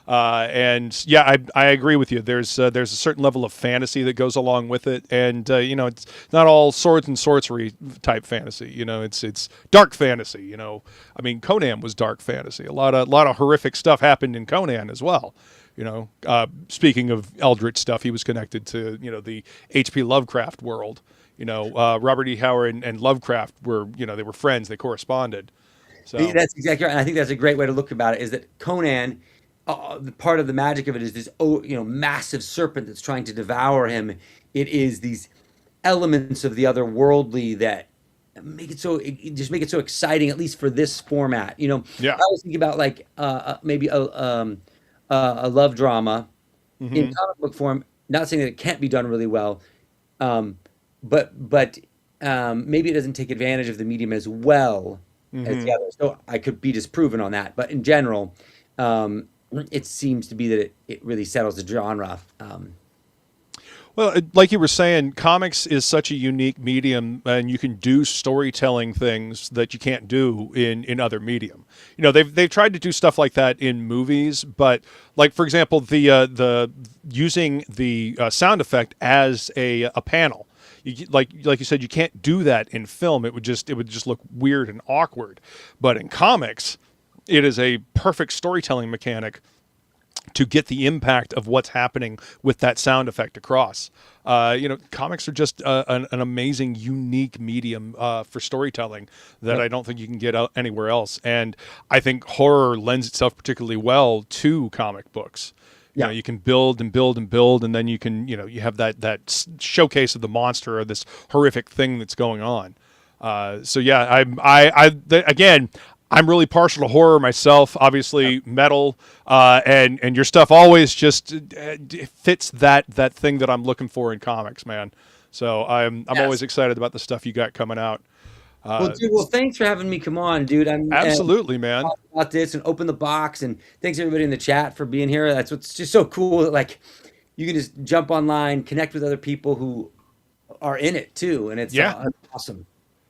And yeah, I agree with you. There's a certain level of fantasy that goes along with it, and it's not all swords and sorcery type fantasy. It's dark fantasy. I mean, Conan was dark fantasy. A lot of horrific stuff happened in Conan as well. Speaking of eldritch stuff, he was connected to the H.P. Lovecraft world. Robert E. Howard and Lovecraft were they were friends. They corresponded. So that's exactly right, and I think that's a great way to look about it. Is that Conan? The part of the magic of it is this, massive serpent that's trying to devour him. It is these elements of the otherworldly that make it so exciting, at least for this format. I was thinking about like maybe a love drama in comic book form. Not saying that it can't be done really well, but maybe it doesn't take advantage of the medium as well as the others. So I could be disproven on that, but in general. it seems to be that it really settles the genre. Well, like you were saying, comics is such a unique medium, and you can do storytelling things that you can't do in other medium. You know, they've tried to do stuff like that in movies, but like for example, the using the sound effect as a panel. Like you said, you can't do that in film. It would just look weird and awkward. But in comics, it is a perfect storytelling mechanic to get the impact of what's happening with that sound effect across. You know, comics are just an amazing, unique medium for storytelling that I don't think you can get out anywhere else. And I think horror lends itself particularly well to comic books. You know, you can build and build and build, and then you can, you know, you have that showcase of the monster or this horrific thing that's going on. So yeah, again, I'm really partial to horror myself. Obviously, metal and your stuff always just fits that thing that I'm looking for in comics, man. So I'm always excited about the stuff you got coming out. Well, dude, thanks for having me come on, dude. Absolutely, man. Talk about this and open the box, and thanks everybody in the chat for being here. That's what's just so cool. That, like, you can just jump online, connect with other people who are in it too, and it's awesome.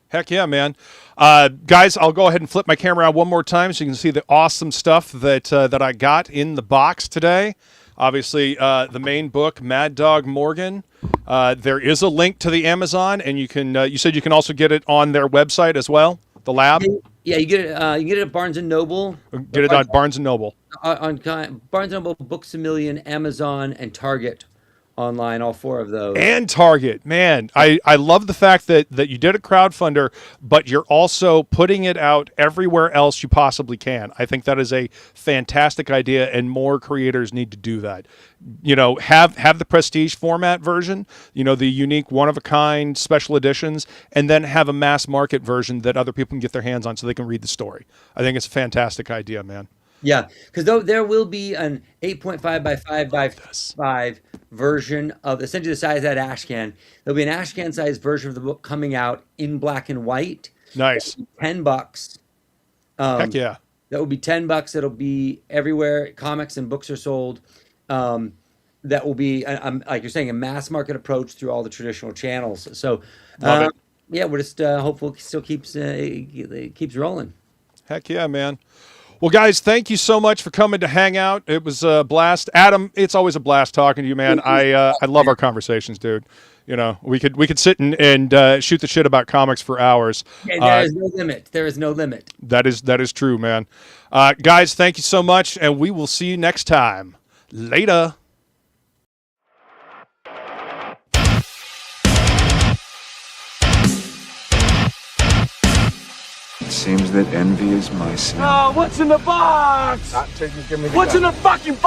Heck yeah, man. Guys, I'll go ahead and flip my camera out one more time so you can see the awesome stuff that I got in the box today. Obviously, the main book, Mad Dog Morgan. There is a link to the Amazon, and you can. You said you can also get it on their website as well, the lab. Yeah, you get it. You can get it at Barnes and Noble. Get it on Barnes and Noble. On Barnes and Noble, Books A Million, Amazon, and Target. Online, all four of those. And Target, man. I love the fact that you did a crowdfunder, but you're also putting it out everywhere else you possibly can. I think that is a fantastic idea, and more creators need to do that. You know, have the prestige format version, you know, the unique one-of-a-kind special editions, and then have a mass market version that other people can get their hands on so they can read the story. I think it's a fantastic idea, man. Yeah, because there will be an 8.5 by 5 by 5 version of essentially the size of that ash can. There'll be an ash can size version of the book coming out in black and white. Nice. $10. Heck yeah. That will be $10. It'll be everywhere comics and books are sold. That will be, like you're saying, a mass market approach through all the traditional channels. So, Love it. Yeah, we're just hopeful it still keeps rolling. Heck yeah, man. Well, guys, thank you so much for coming to hang out. It was a blast. Adam, it's always a blast talking to you, man. I love our conversations, dude. You know, we could sit and shoot the shit about comics for hours. Yeah, there is no limit. There is no limit. That is true, man. Guys, thank you so much, and we will see you next time. Later. It seems that envy is my sin. Oh, what's in the box? Not till you give me the What's in gun. the fucking box?